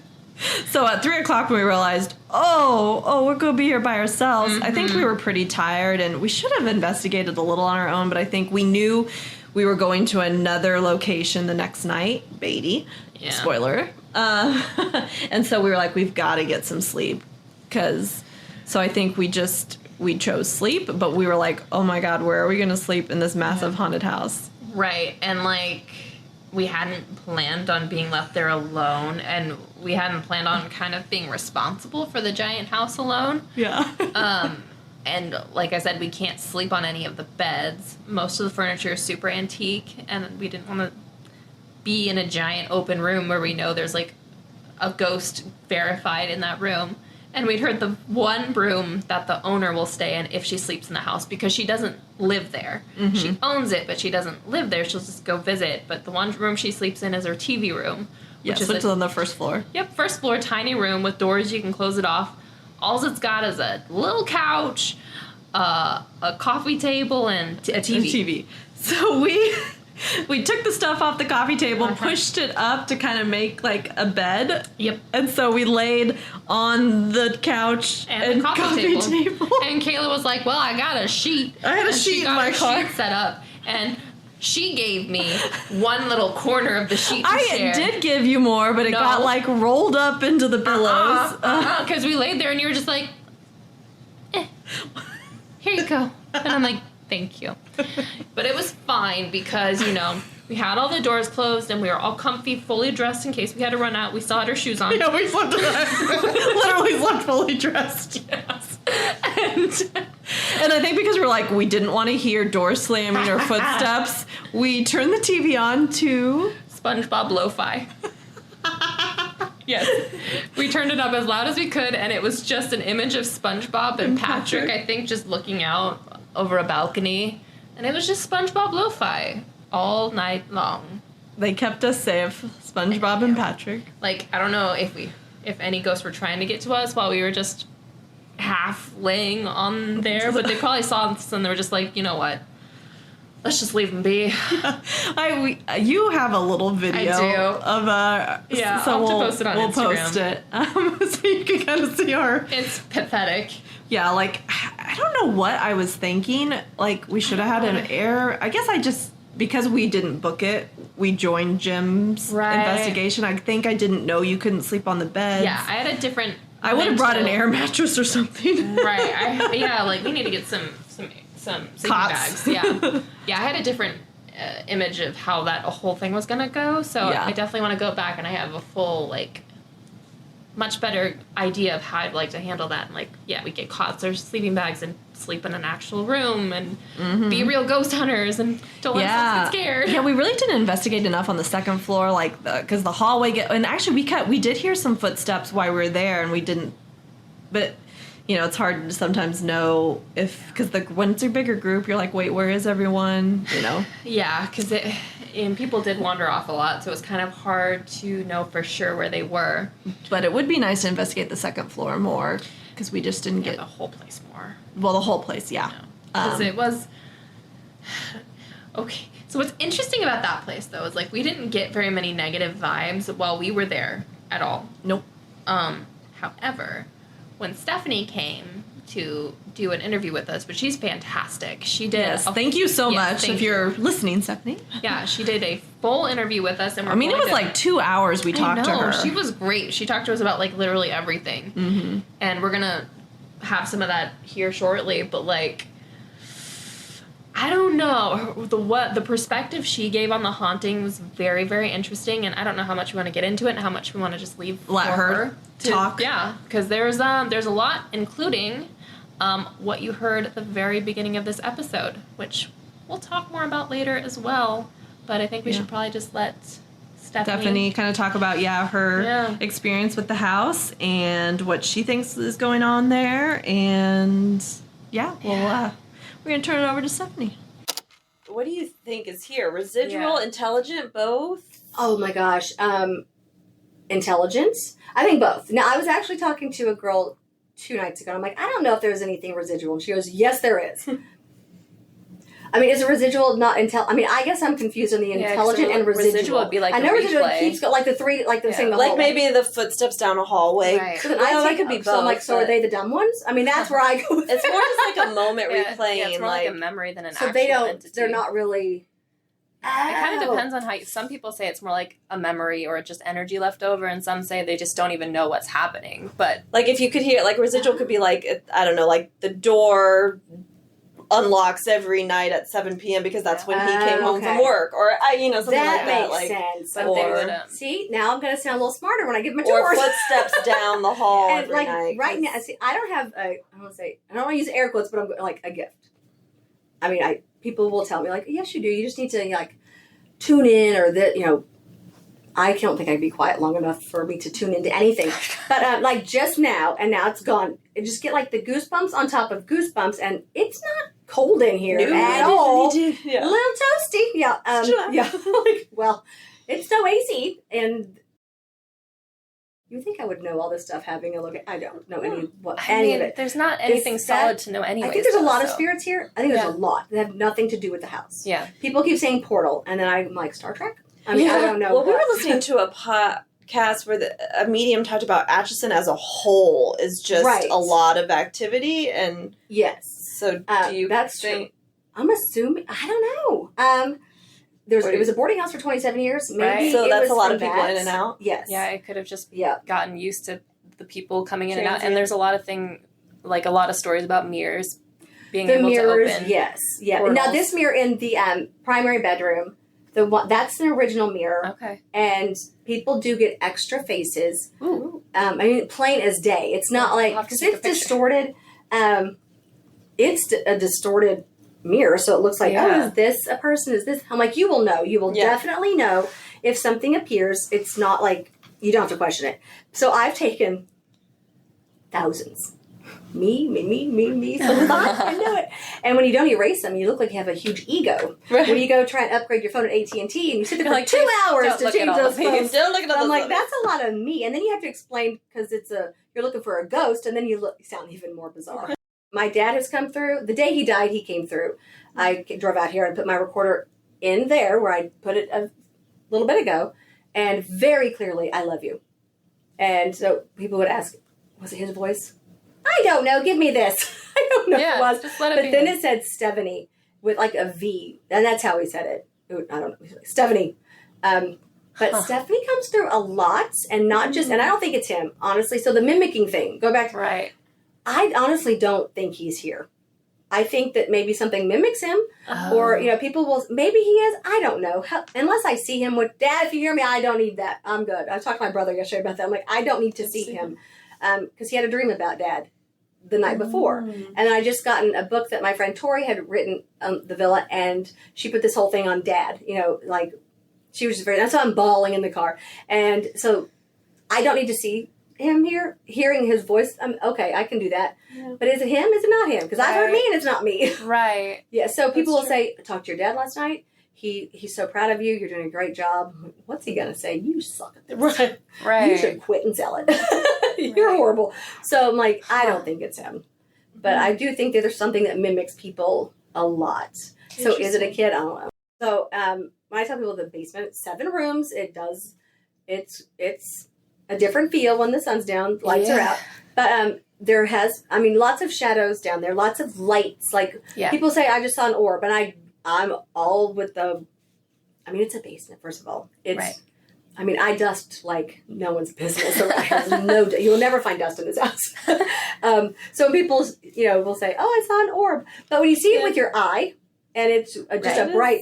So at 3 o'clock when we realized, we're going to be here by ourselves. I think we were pretty tired, and we should have investigated a little on our own. But I think we knew we were going to another location the next night, Beatty. Yeah. Spoiler. And so we were like, we've got to get some sleep. So I think we chose sleep, but we were like, oh my God, where are we going to sleep in this massive haunted house? Right. And like, we hadn't planned on being left there alone, and we hadn't planned on kind of being responsible for the giant house alone. Yeah. And like I said, we can't sleep on any of the beds. Most of the furniture is super antique, and we didn't want to be in a giant open room where we know there's like a ghost verified in that room. And we'd heard the one room that the owner will stay in if she sleeps in the house, because she doesn't live there. Mm-hmm. She owns it, but she doesn't live there. She'll just go visit. But the one room she sleeps in is her TV room. Which is on the first floor. Yep, first floor, tiny room with doors. You can close it off. All it's got is a little couch, a coffee table, and a TV. So we took the stuff off the coffee table, pushed it up to kind of make like a bed. Yep. And so we laid on the couch and the coffee table. And Kayla was like, well, I got a sheet. I had a sheet in my car. Sheet set up. And she gave me one little corner of the sheet to share. I did give you more, but it got like rolled up into the pillows. Because we laid there and you were just like, here you go. And I'm like, thank you. But it was fine because, we had all the doors closed and we were all comfy, fully dressed in case we had to run out. We still had our shoes on. Yeah, we slept literally slept fully dressed. Yes. And I think because we didn't want to hear doors slamming or footsteps, we turned the TV on to SpongeBob Lo-Fi. Yes. We turned it up as loud as we could, and it was just an image of SpongeBob and Patrick, I think, just looking out over a balcony. And it was just SpongeBob Lo-Fi all night long. They kept us safe, SpongeBob and Patrick. Like, I don't know if any ghosts were trying to get to us while we were just half laying on there, but they probably saw us and they were just like, you know what? Let's just leave them be. You have a little video of so I'll post it on Instagram. We'll post it so you can kind of see our. It's pathetic. Yeah, like I don't know what I was thinking. Like we should have had an air. I guess because we didn't book it, we joined Jim's investigation. I think I didn't know you couldn't sleep on the beds. Yeah, I had a different. I would have brought an air mattress or something. Right. We need to get some sleeping bags. Yeah. Yeah, I had a different image of how that whole thing was going to go. So I definitely want to go back and I have a full, much better idea of how I'd like to handle that. And, we get cots or sleeping bags and sleep in an actual room and be real ghost hunters and don't let us get scared. Yeah, we really didn't investigate enough on the second floor, because the hallway, and actually we did hear some footsteps while we were there and we didn't, but... it's hard to sometimes know because when it's a bigger group, you're like, wait, where is everyone? Yeah, because people did wander off a lot, so it was kind of hard to know for sure where they were. But it would be nice to investigate the second floor more because we just didn't get the whole place more. Well, the whole place, yeah. Because it was okay. So what's interesting about that place though is we didn't get very many negative vibes while we were there at all. Nope. However, when Stephanie came to do an interview with us, but she's fantastic. She did. Yes, thank you so much if you're listening, Stephanie. Yeah, she did a full interview with us. And it was 2 hours we talked to her. She was great. She talked to us about literally everything. Mm-hmm. And we're going to have some of that here shortly, but I don't know. The perspective she gave on the haunting was very, very interesting, and I don't know how much we want to get into it and how much we want to just let her talk. Yeah, because there's a lot, including what you heard at the very beginning of this episode, which we'll talk more about later as well. But I think we should probably just let Stephanie kind of talk about her experience with the house and what she thinks is going on there, and we're going to turn it over to Stephanie. what do you think is here? Residual, intelligent, both? Oh my gosh. Intelligence? I think both. Now, I was actually talking to a girl 2 nights ago. I'm like, I don't know if there's anything residual. And she goes, yes, there is. I mean, is a residual not I mean, I guess I'm confused on the intelligent and residual. Residual would be like I know residual keeps going, like the three, like the same. Like maybe the footsteps down a hallway. Right. So that could be both. So I'm like, so are they the dumb ones? I mean, that's where I go. It's more just like a moment replaying. Yeah, it's more like a memory than an so actual they don't. entity. They're not really. It kind of depends on how. Some people say it's more like a memory or just energy left over, and some say they just don't even know what's happening. But like if you could hear, like residual could be like, I don't know, like the door unlocks every night at 7 p.m. because that's when he came home from work, or something like that. That like, makes sense. Or, see, now I'm going to sound a little smarter when I give my or tours. footsteps down the hall and every like night. right now, see, I don't have I don't want to use air quotes, but I'm like a gift. I mean, people will tell me like, yes, you do. You just need to like tune in, or that I don't think I'd be quiet long enough for me to tune into anything. But like just now, and now it's gone. I just get like the goosebumps on top of goosebumps, and it's not cold in here at all. A little toasty. Yeah. Yeah. Like, well, it's no AC, and you think I would know all this stuff having a look at. I don't know any of it. There's not anything solid to know anyway. I think there's a lot of spirits here. I think there's a lot that have nothing to do with the house. Yeah. People keep saying portal, and then I'm like, Star Trek? I mean, I don't know. Well, we were listening to a podcast where a medium talked about Atchison as a whole is just a lot of activity, and yes. So do you that's think? True. I'm assuming. I don't know. It was a boarding house for 27 years. Maybe so that's a lot of from people in and out. Yes. Yeah, it could have just gotten used to the people coming in and out. And there's a lot of stories about mirrors being able to open. Yes. Yeah. Portals. Now this mirror in the primary bedroom, that's an original mirror. Okay. And people do get extra faces. Ooh. I mean, plain as day. It's not like because it's distorted. It's a distorted mirror, so it looks like, oh, is this a person? Is this? I'm like, you will know. You will definitely know if something appears. It's not like you don't have to question it. So I've taken thousands. Me. So I know it. And when you don't erase them, you look like you have a huge ego. Right. When you go try and upgrade your phone at AT&T, and you sit there for like 2 hours to change those phones. Don't look at I'm like, that's a lot of me. And then you have to explain because you're looking for a ghost, and then you sound even more bizarre. My dad has come through. The day he died, he came through. I drove out here and put my recorder in there where I put it a little bit ago, and very clearly, I love you. And so people would ask, was it his voice? I don't know. Give me this. I don't know if it was. Just let it but be. then it said Stephanie with like a V, and that's how he said it. I don't know. Stephanie. But Stephanie comes through a lot, and not just, and I don't think it's him, honestly. So the mimicking thing, go back. Right. I honestly don't think he's here. I think that maybe something mimics him, or people will. Maybe he is. I don't know. Unless I see him with Dad. If you hear me, I don't need that. I'm good. I talked to my brother yesterday about that. I'm like, I don't need to see him, because he had a dream about Dad the night before, and then I just gotten a book that my friend Tori had written the villa, and she put this whole thing on Dad. Like she was just that's why I'm bawling in the car, and so I don't need to see him here, hearing his voice. Okay, I can do that. Yeah. But is it him? Is it not him? Because I've heard me and it's not me. Right. Yeah, so people will say, I talked to your dad last night. He's so proud of you. You're doing a great job. What's he going to say? You suck at this. Right. You should quit and sell it. You're horrible. So I'm like, I don't think it's him. But I do think that there's something that mimics people a lot. So is it a kid? I don't know. So when I tell people the basement, 7 rooms, it's a different feel when the sun's down, lights are out. But there has, lots of shadows down there, lots of lights. Like people say, I just saw an orb, and I'm all with it's a basement, first of all. It's, I dust like no one's business. You'll never find dust in this house. So people, will say, oh, I saw an orb. But when you see it with your eye, and it's just a bright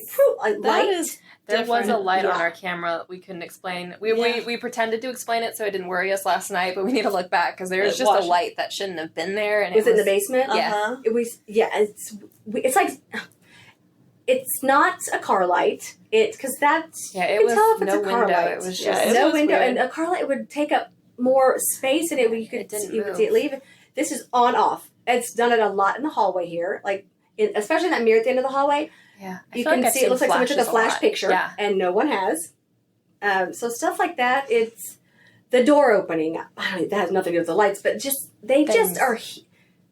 light. There was a light on our camera we couldn't explain. We pretended to explain it so it didn't worry us last night, but we need to look back because there was just a light that shouldn't have been there. And was it in the basement? Yeah. It was, it's like, it's not a car light. Because that's, it you can was tell if it's no a car window. light. It was just no window. Weird. And a car light would take up more space, and you could see it leave. This is on off. It's done it a lot in the hallway here, especially in that mirror at the end of the hallway. Yeah. You can see it looks like someone took a flash picture, and no one has. So stuff like that. It's the door opening. That has nothing to do with the lights, but they just are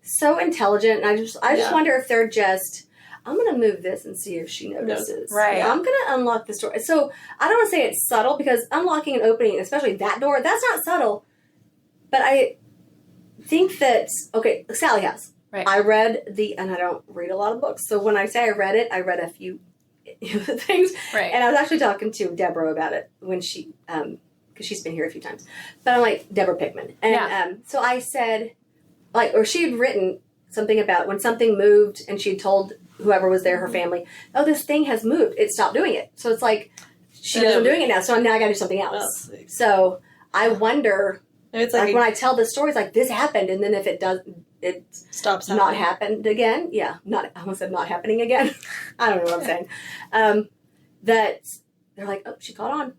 so intelligent. And I just wonder if they're just. I'm going to move this and see if she notices. Right. I'm going to unlock this door. So I don't want to say it's subtle because unlocking and opening, especially that door, that's not subtle. But I think that, okay, Sallie has. Right. I read and I don't read a lot of books. So when I say I read it, I read a few things. Right. And I was actually talking to Deborah about it when she, because she's been here a few times. But I'm like, Deborah Pickman. And so I said, or she had written something about when something moved and she had told whoever was there, her family, oh, this thing has moved. It stopped doing it. So it's like, she knows I'm doing it now. So now I got to do something else. So I wonder, it's like when I tell the stories, like this happened. And then if it does, it stops not happened again. Yeah. I almost said not happening again. I don't know what I'm saying. That they're like, oh, she caught on.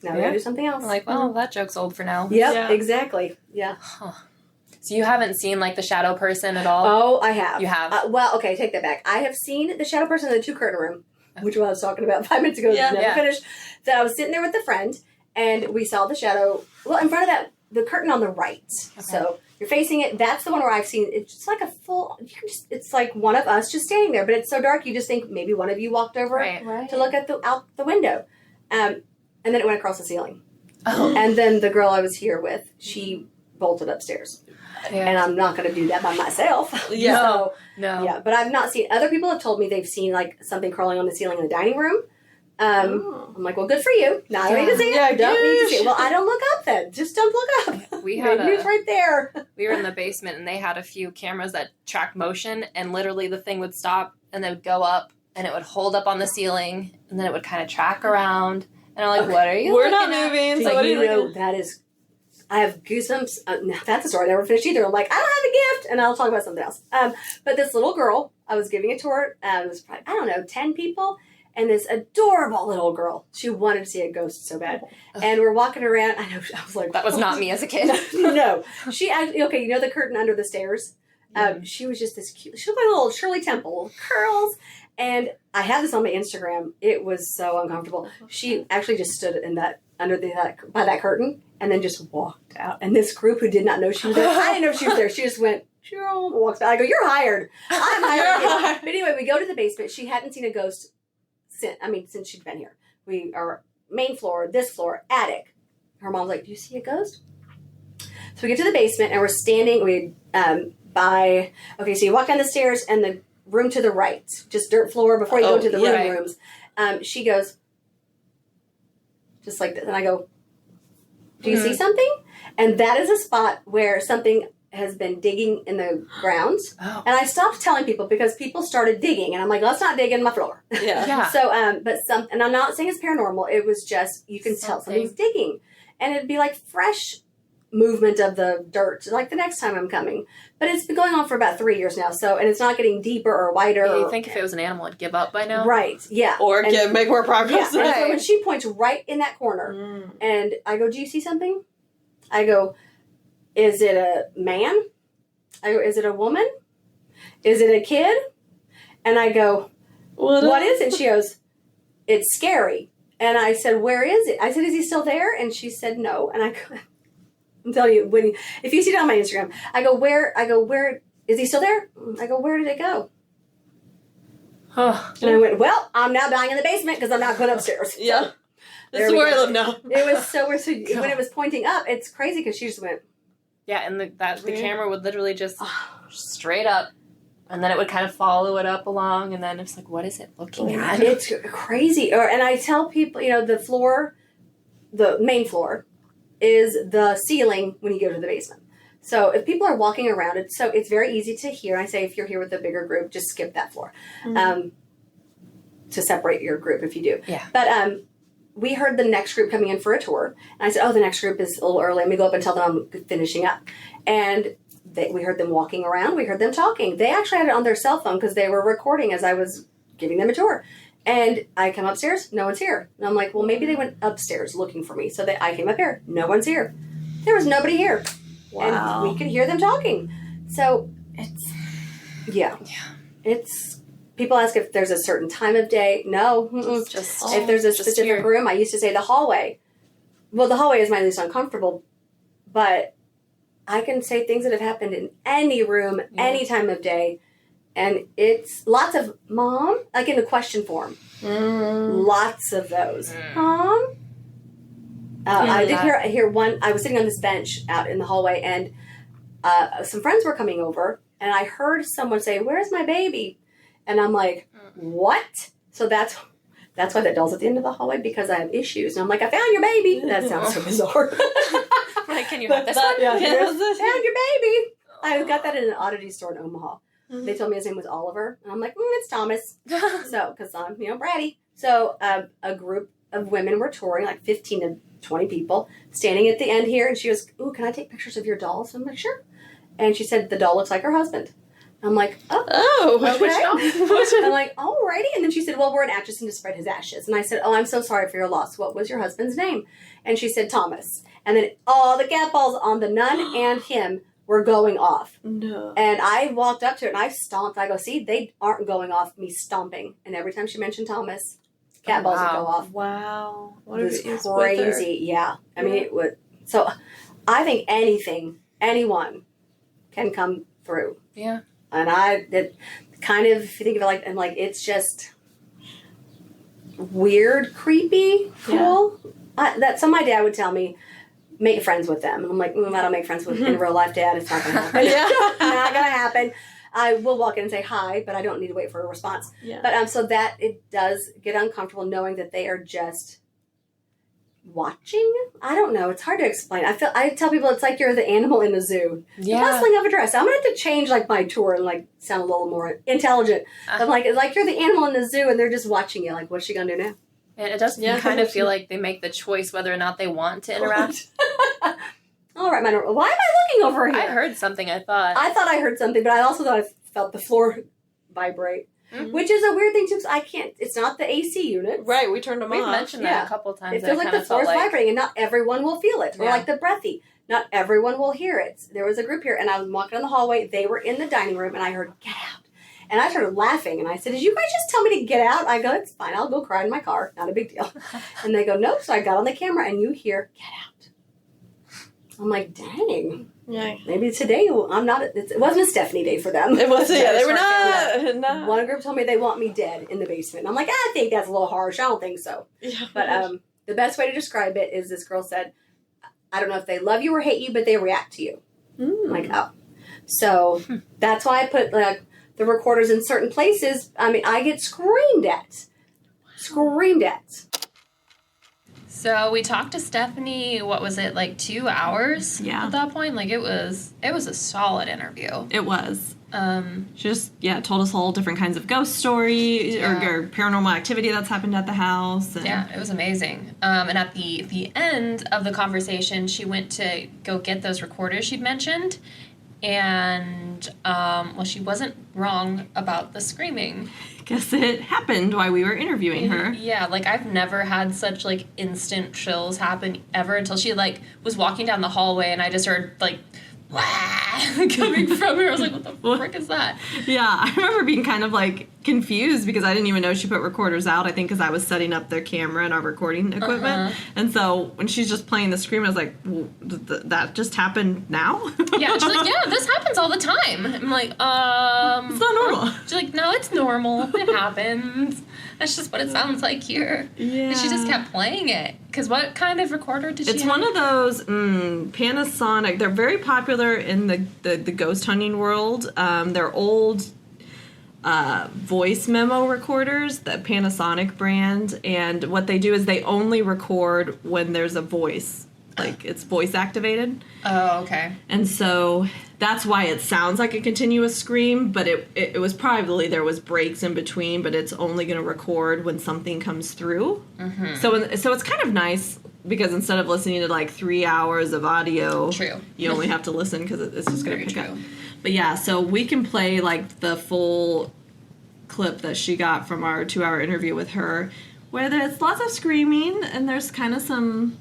Now we got to do something else. I'm like, well, that joke's old for now. Yep, yeah, exactly. Yeah. Huh. So you haven't seen like the shadow person at all? Oh, I have. You have? Well, okay, take that back. I have seen the shadow person in the 2-curtain room, which I was talking about 5 minutes ago. Never finished. That I was sitting there with a friend, and we saw the shadow. Well, in front of the curtain on the right. Okay. So you're facing it. That's the one where I've seen. It's just like a full. It's like one of us just standing there, but it's so dark. You just think maybe one of you walked over to look at out the window, and then it went across the ceiling. Oh. And then the girl I was here with, she bolted upstairs. Yeah. And I'm not going to do that by myself. Yeah. So, no. Yeah, but I've not seen. Other people have told me they've seen like something crawling on the ceiling in the dining room. I'm like, well, good for you. Now I don't need to see it. I don't need to see it. Well, I don't look up then. Just don't look up. We had it's right there. We were in the basement and they had a few cameras that tracked motion, and literally the thing would stop and then would go up and it would hold up on the ceiling and then it would kind of track around. And I'm like, what are you? We're not moving. So you know that is. I have goosebumps. That's a story I never finished either. I'm like, I don't have a gift, and I'll talk about something else. But this little girl, I was giving a tour. It was probably, 10 people, and this adorable little girl. She wanted to see a ghost so bad, and we're walking around. I know. I was like, that was not me as a kid. No, she actually. Okay, you know the curtain under the stairs. She was just this cute. She looked like a little Shirley Temple, curls. And I have this on my Instagram. It was so uncomfortable. She actually just stood in that by that curtain and then just walked out. And this group who did not know she was there, I didn't know she was there. She just went, walks back. I go, you're hired. I'm hired. But anyway, we go to the basement. She hadn't seen a ghost since she'd been here. We are main floor, this floor, attic. Her mom's like, do you see a ghost? So we get to the basement and we're standing. So you walk down the stairs and the room to the right, just dirt floor before you go to the rooms. She goes, just like this. And I go, do you see something? And that is a spot where something has been digging in the ground. Oh. And I stopped telling people because people started digging. And I'm like, let's not dig in my floor. Yeah. So, and I'm not saying it's paranormal. It was just, you can tell something's digging. And it'd be like fresh movement of the dirt, like the next time I'm coming. But it's been going on for about 3 years now. So, and it's not getting deeper or wider. Yeah, you think if it was an animal, it'd give up by now? Right, yeah. Or make more progress. Yeah. And so when she points right in that corner, and I go, do you see something? I go, is it a man? I go, is it a woman? Is it a kid? And I go, what is it? She goes, it's scary. And I said, where is it? I said, is he still there? And she said, no. And I go, I'm telling you, if you see it on my Instagram, I go, where is he still there? I go, where did it go? And I went, well, I'm now dying in the basement because I'm not going upstairs. Yeah. This is where I live now. It was so weird. So when it was pointing up, it's crazy because she just went. Yeah, and the camera would literally just straight up, and then it would kind of follow it up along, and then it's like, what is it looking at? It's crazy. And I tell people, the main floor is the ceiling when you go to the basement. So if people are walking around, it's very easy to hear. I say if you're here with a bigger group, just skip that floor to separate your group if you do. Yeah. But we heard the next group coming in for a tour. And I said, the next group is a little early. Let me go up and tell them I'm finishing up. And we heard them walking around. We heard them talking. They actually had it on their cell phone because they were recording as I was giving them a tour. And I come upstairs, no one's here. And I'm like, well, maybe they went upstairs looking for me. So I came up here, no one's here. There was nobody here. Wow. And we could hear them talking. So it's people ask if there's a certain time of day. No. If there's a specific room, I used to say the hallway. Well, the hallway is my least uncomfortable, but I can say things that have happened in any room, any time of day. And it's lots of mom, like in the question form. Lots of those. Mom? I did hear one. I was sitting on this bench out in the hallway, and some friends were coming over, and I heard someone say, "Where's my baby?" And I'm like, "What?" So that's why that doll's at the end of the hallway, because I have issues. And I'm like, "I found your baby." That sounds so bizarre. Like, can you have this one? Yeah, found your baby. I got that in an oddity store in Omaha. They told me his name was Oliver, and I'm like, it's Thomas. So, because I'm, bratty. So, a group of women were touring, like 15 to 20 people, standing at the end here, and she goes, "Ooh, can I take pictures of your doll?" So I'm like, "Sure." And she said, "The doll looks like her husband." I'm like, "Oh, okay." I'm like, "Alrighty." And then she said, "Well, we're in Atchison to spread his ashes." And I said, "Oh, I'm so sorry for your loss. What was your husband's name?" And she said, "Thomas." And then all the cat balls on the nun and him were going off. No. And I walked up to it and I stomped. I go, "See, they aren't going off me stomping." And every time she mentioned Thomas, cat balls would go off. Wow. What it was crazy. Yeah. I mean, it would. So I think anyone can come through. Yeah. And if you think of it like, and like, it's just weird, creepy, cool. Yeah. So my dad would tell me, make friends with them. And I'm like, I don't make friends with in real life, Dad. It's not going to happen. Not going to happen. I will walk in and say hi, but I don't need to wait for a response. Yeah. But so that it does get uncomfortable knowing that they are just watching. I don't know. It's hard to explain. I tell people it's like you're the animal in the zoo. Yeah. Bustling of a dress. I'm going to have to change like my tour and like sound a little more intelligent. I'm like, it's like you're the animal in the zoo and they're just watching you. Like, what's she going to do now? And it does kind of feel like they make the choice whether or not they want to interact. All right, why am I looking over here? I heard something, I thought I heard something, but I also thought I felt the floor vibrate, which is a weird thing too, because it's not the AC unit. Right, we turned them We've off. mentioned that a couple times. It feels like the floor is vibrating, and not everyone will feel it. Or like the breathy. Not everyone will hear it. There was a group here, and I was walking down the hallway. They were in the dining room, and I heard, "Get out." And I started laughing, and I said, "Did you guys just tell me to get out?" I go, "It's fine. I'll go cry in my car. Not a big deal." And they go, "No." So I got on the camera, and you hear, "Get out." I'm like, dang. Yeah. Maybe today I'm not. It wasn't a Stephanie day for them. It was. Yeah, they were not. No. One group told me they want me dead in the basement. I'm like, I think that's a little harsh. I don't think so. Yeah. But the best way to describe it is this girl said, "I don't know if they love you or hate you, but they react to you." I'm like, oh. So that's why I put like the recorders in certain places. I mean, I get screamed at. Screamed at. So we talked to Stephanie, what was it, like 2 hours? Yeah. At that point? Like it was a solid interview. It was. She just, told us all different kinds of ghost stories or paranormal activity that's happened at the house. And yeah, it was amazing. And at the end of the conversation, she went to go get those recorders she'd mentioned. And, she wasn't wrong about the screaming. Guess it happened while we were interviewing her. Yeah, like I've never had such like instant chills happen ever until she like was walking down the hallway and I just heard like wah coming from her. I was like, what the frick is that? Yeah, I remember being kind of like confused because I didn't even know she put recorders out. I think because I was setting up their camera and our recording equipment. And so when she's just playing the scream, I was like, well, that just happened now? Yeah, she's like, yeah, this happens all the time. I'm like, it's not normal. She's like, no, it's normal. It happens. That's just what it sounds like here. Yeah. And she just kept playing it. Because what kind of recorder did she It's have? one of those Panasonic. They're very popular in the ghost hunting world. They're old voice memo recorders, the Panasonic brand. And what they do is they only record when there's a voice. Like, it's voice activated. Oh, okay. And so that's why it sounds like a continuous scream, but it was probably there was breaks in between, but it's only going to record when something comes through. Mm-hmm. So it's kind of nice because instead of listening to like 3 hours of audio, you only have to listen because it's just going to pick up. But yeah, so we can play like the full clip that she got from our 2-hour interview with her, where there's lots of screaming and there's kind of some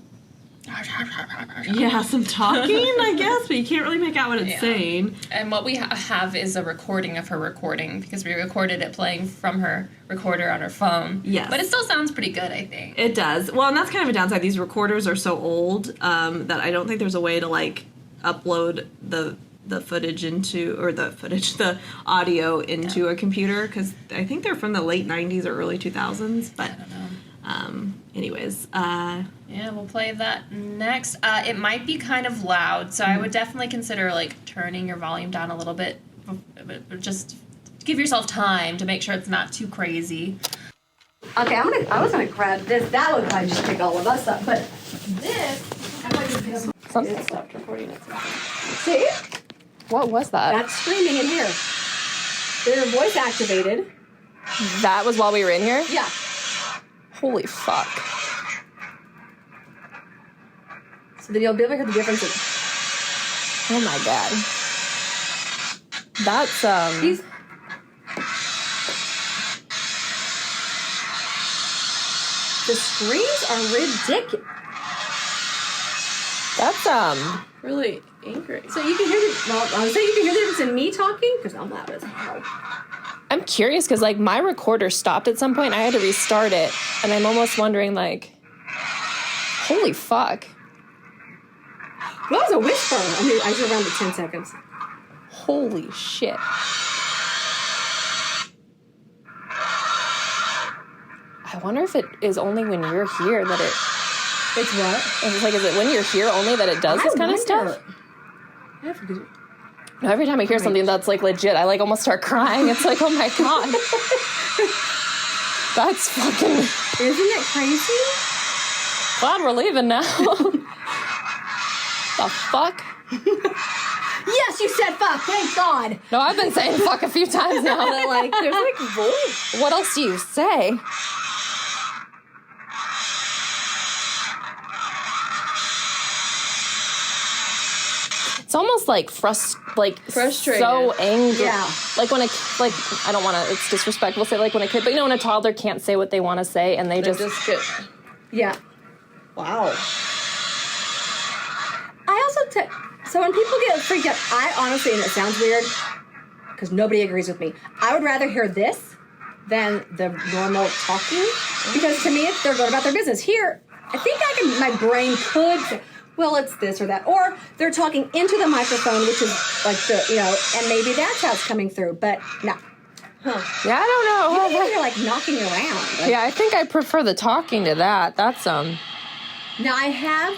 Yeah, some talking, I guess, but you can't really make out what it's saying. And what we have is a recording of her recording because we recorded it playing from her recorder on her phone. Yes. But it still sounds pretty good, I think. It does. Well, and that's kind of a downside. These recorders are so old that I don't think there's a way to, like, upload the footage into, or the audio into a computer, because I think they're from the late 90s or early 2000s, but... I don't know. Anyways, yeah, we'll play that next. It might be kind of loud, so I would definitely consider, like, turning your volume down a little bit. Just give yourself time to make sure it's not too crazy. Okay, I was gonna grab this. That would probably just pick all of us up, but this, I'm going to pick up. Something stopped recording it. See? What was that? That's screaming in here. They're voice activated. That was while we were in here? Yeah. Holy fuck. So then you'll be able to hear the difference. Oh my god. That's, These. The screams are ridiculous. That's, really angry. So you can hear I was saying you can hear the difference in me talking, because I'm loud as hell. I'm curious because, like, my recorder stopped at some point. I had to restart it, and I'm almost wondering, like, holy fuck. That was a whisper. I was around the 10 seconds. Holy shit. I wonder if it is only when you're here that it... It's what? Is it when you're here only that it does this kind of stuff? I forget. No, every time I hear something that's, like, legit, I, like, almost start crying. It's like, oh my god. That's fucking... Isn't it crazy? Glad we're leaving now. The fuck? Yes, you said fuck. Thank God. No, I've been saying fuck a few times now. But, like, there's, like, voice. What else do you say? It's almost like Frustrated. so angry. Yeah. Like when I don't want to, it's disrespectful to say like when a kid, but you know when a toddler can't say what they want to say and they just get... Yeah. Wow. I also so when people get freaked out, I honestly, and it sounds weird, because nobody agrees with me, I would rather hear this than the normal talking, because to me, they're going about their business. Here, I think my brain could say, well, it's this or that. Or they're talking into the microphone, which is like and maybe that's how it's coming through. But no. Huh. Yeah, I don't know. You think you're like knocking around. Like, yeah, I think I prefer the talking to that. That's Now I have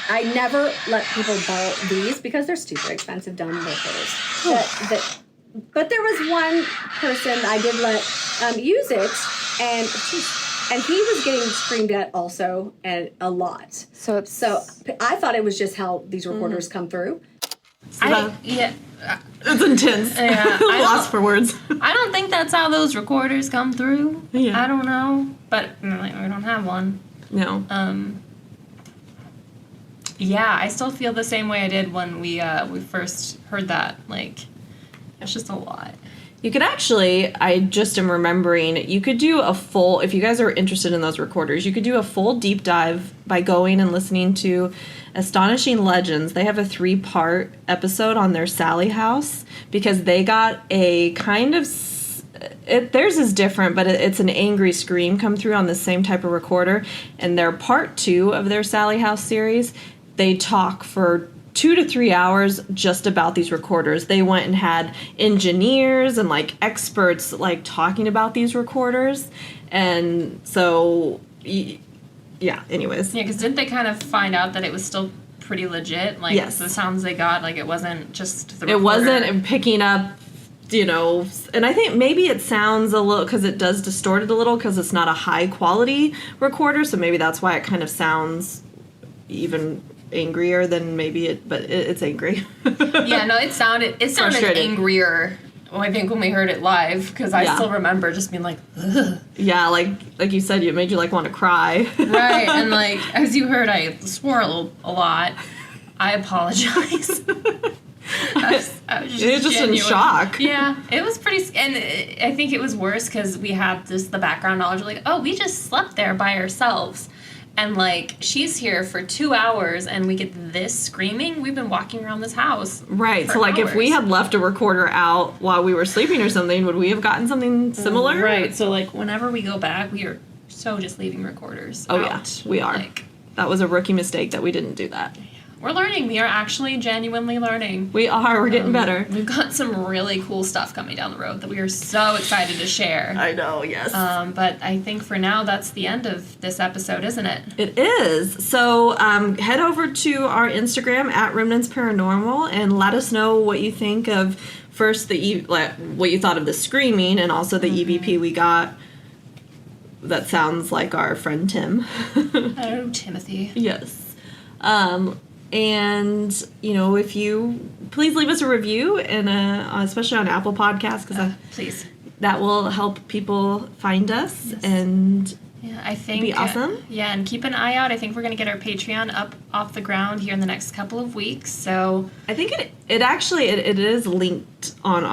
I never let people borrow these because they're super expensive dumb recorders. But there was one person I did let use it, and he was getting screamed at also, and a lot. So I thought it was just how these recorders come through. It's intense. Yeah, Lost for words. I don't think that's how those recorders come through. Yeah. I don't know, but we don't have one. No. Yeah, I still feel the same way I did when we first heard that. Like, it's just a lot. You could actually, I just am remembering, you could do a full, if you guys are interested in those recorders, you could do a full deep dive by going and listening to Astonishing Legends. They have a 3-part episode on their Sallie house, because they got a kind of, theirs is different, but it's an angry scream come through on the same type of recorder. And their part 2 of their Sallie house series, they talk for 2 to 3 hours just about these recorders. They went and had engineers and like experts like talking about these recorders. And so, yeah, anyways. Yeah, because didn't they kind of find out that it was still pretty legit? Like, yes. The sounds they got, like, it wasn't just the recorder. It wasn't picking up, and I think maybe it sounds a little, because it does distort it a little, because it's not a high quality recorder, so maybe that's why it kind of sounds even angrier than maybe but it's angry. Yeah, no, it sounded angrier. Well, I think when we heard it live, because I still remember just being like, ugh. Yeah, like you said, it made you like want to cry. Right, and like as you heard, I swore a lot. I apologize. I was just in shock. Yeah, it was pretty, and I think it was worse because we had the background knowledge of like, oh, we just slept there by ourselves. And, like, she's here for 2 hours and we get this screaming. We've been walking around this house. Right. for So, like, if we hours. had left a recorder out while we were sleeping or something, would we have gotten something similar? Right. So, like, whenever we go back, we are so just leaving recorders Oh, out. yeah. We are. Like, That was a rookie mistake that we didn't do that. we're learning. We are actually genuinely learning. We are. We're getting better. We've got some really cool stuff coming down the road that we are so excited to share. I know, yes. But I think for now, that's the end of this episode, isn't it? It is. So head over to our Instagram at Remnants Paranormal and let us know what you think of first what you thought of the screaming and also the EVP we got. That sounds like our friend Tim. Oh, Timothy. Yes. And, you know, if you please leave us a review, and especially on Apple Podcasts, because Please. that will help people find us. Yes. And Yeah, I think be awesome. Yeah, and keep an eye out. I think we're going to get our Patreon up off the ground here in the next couple of weeks. So I think it actually is linked on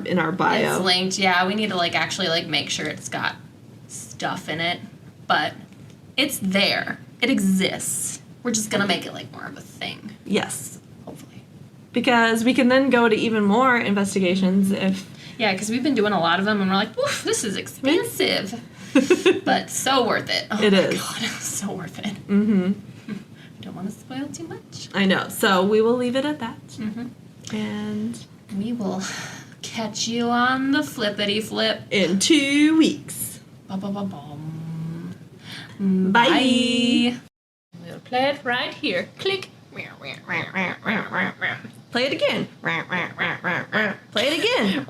in our bio. it's linked. Yeah, we need to actually make sure it's got stuff in it, but it's there. It exists. We're just gonna make it more of a thing. Yes. Hopefully. Because we can then go to even more investigations if... Yeah, because we've been doing a lot of them, and we're like, oof, this is expensive. But so worth it. Oh It my is. God, so worth it. Mm-hmm. I don't want to spoil too much. I know. So we will leave it at that. Mm-hmm. And We will catch you on the flippity flip. in 2 weeks. Ba-ba-ba-bum. Bye. Bye. We'll play it right here. Click. Play it again. Play it again.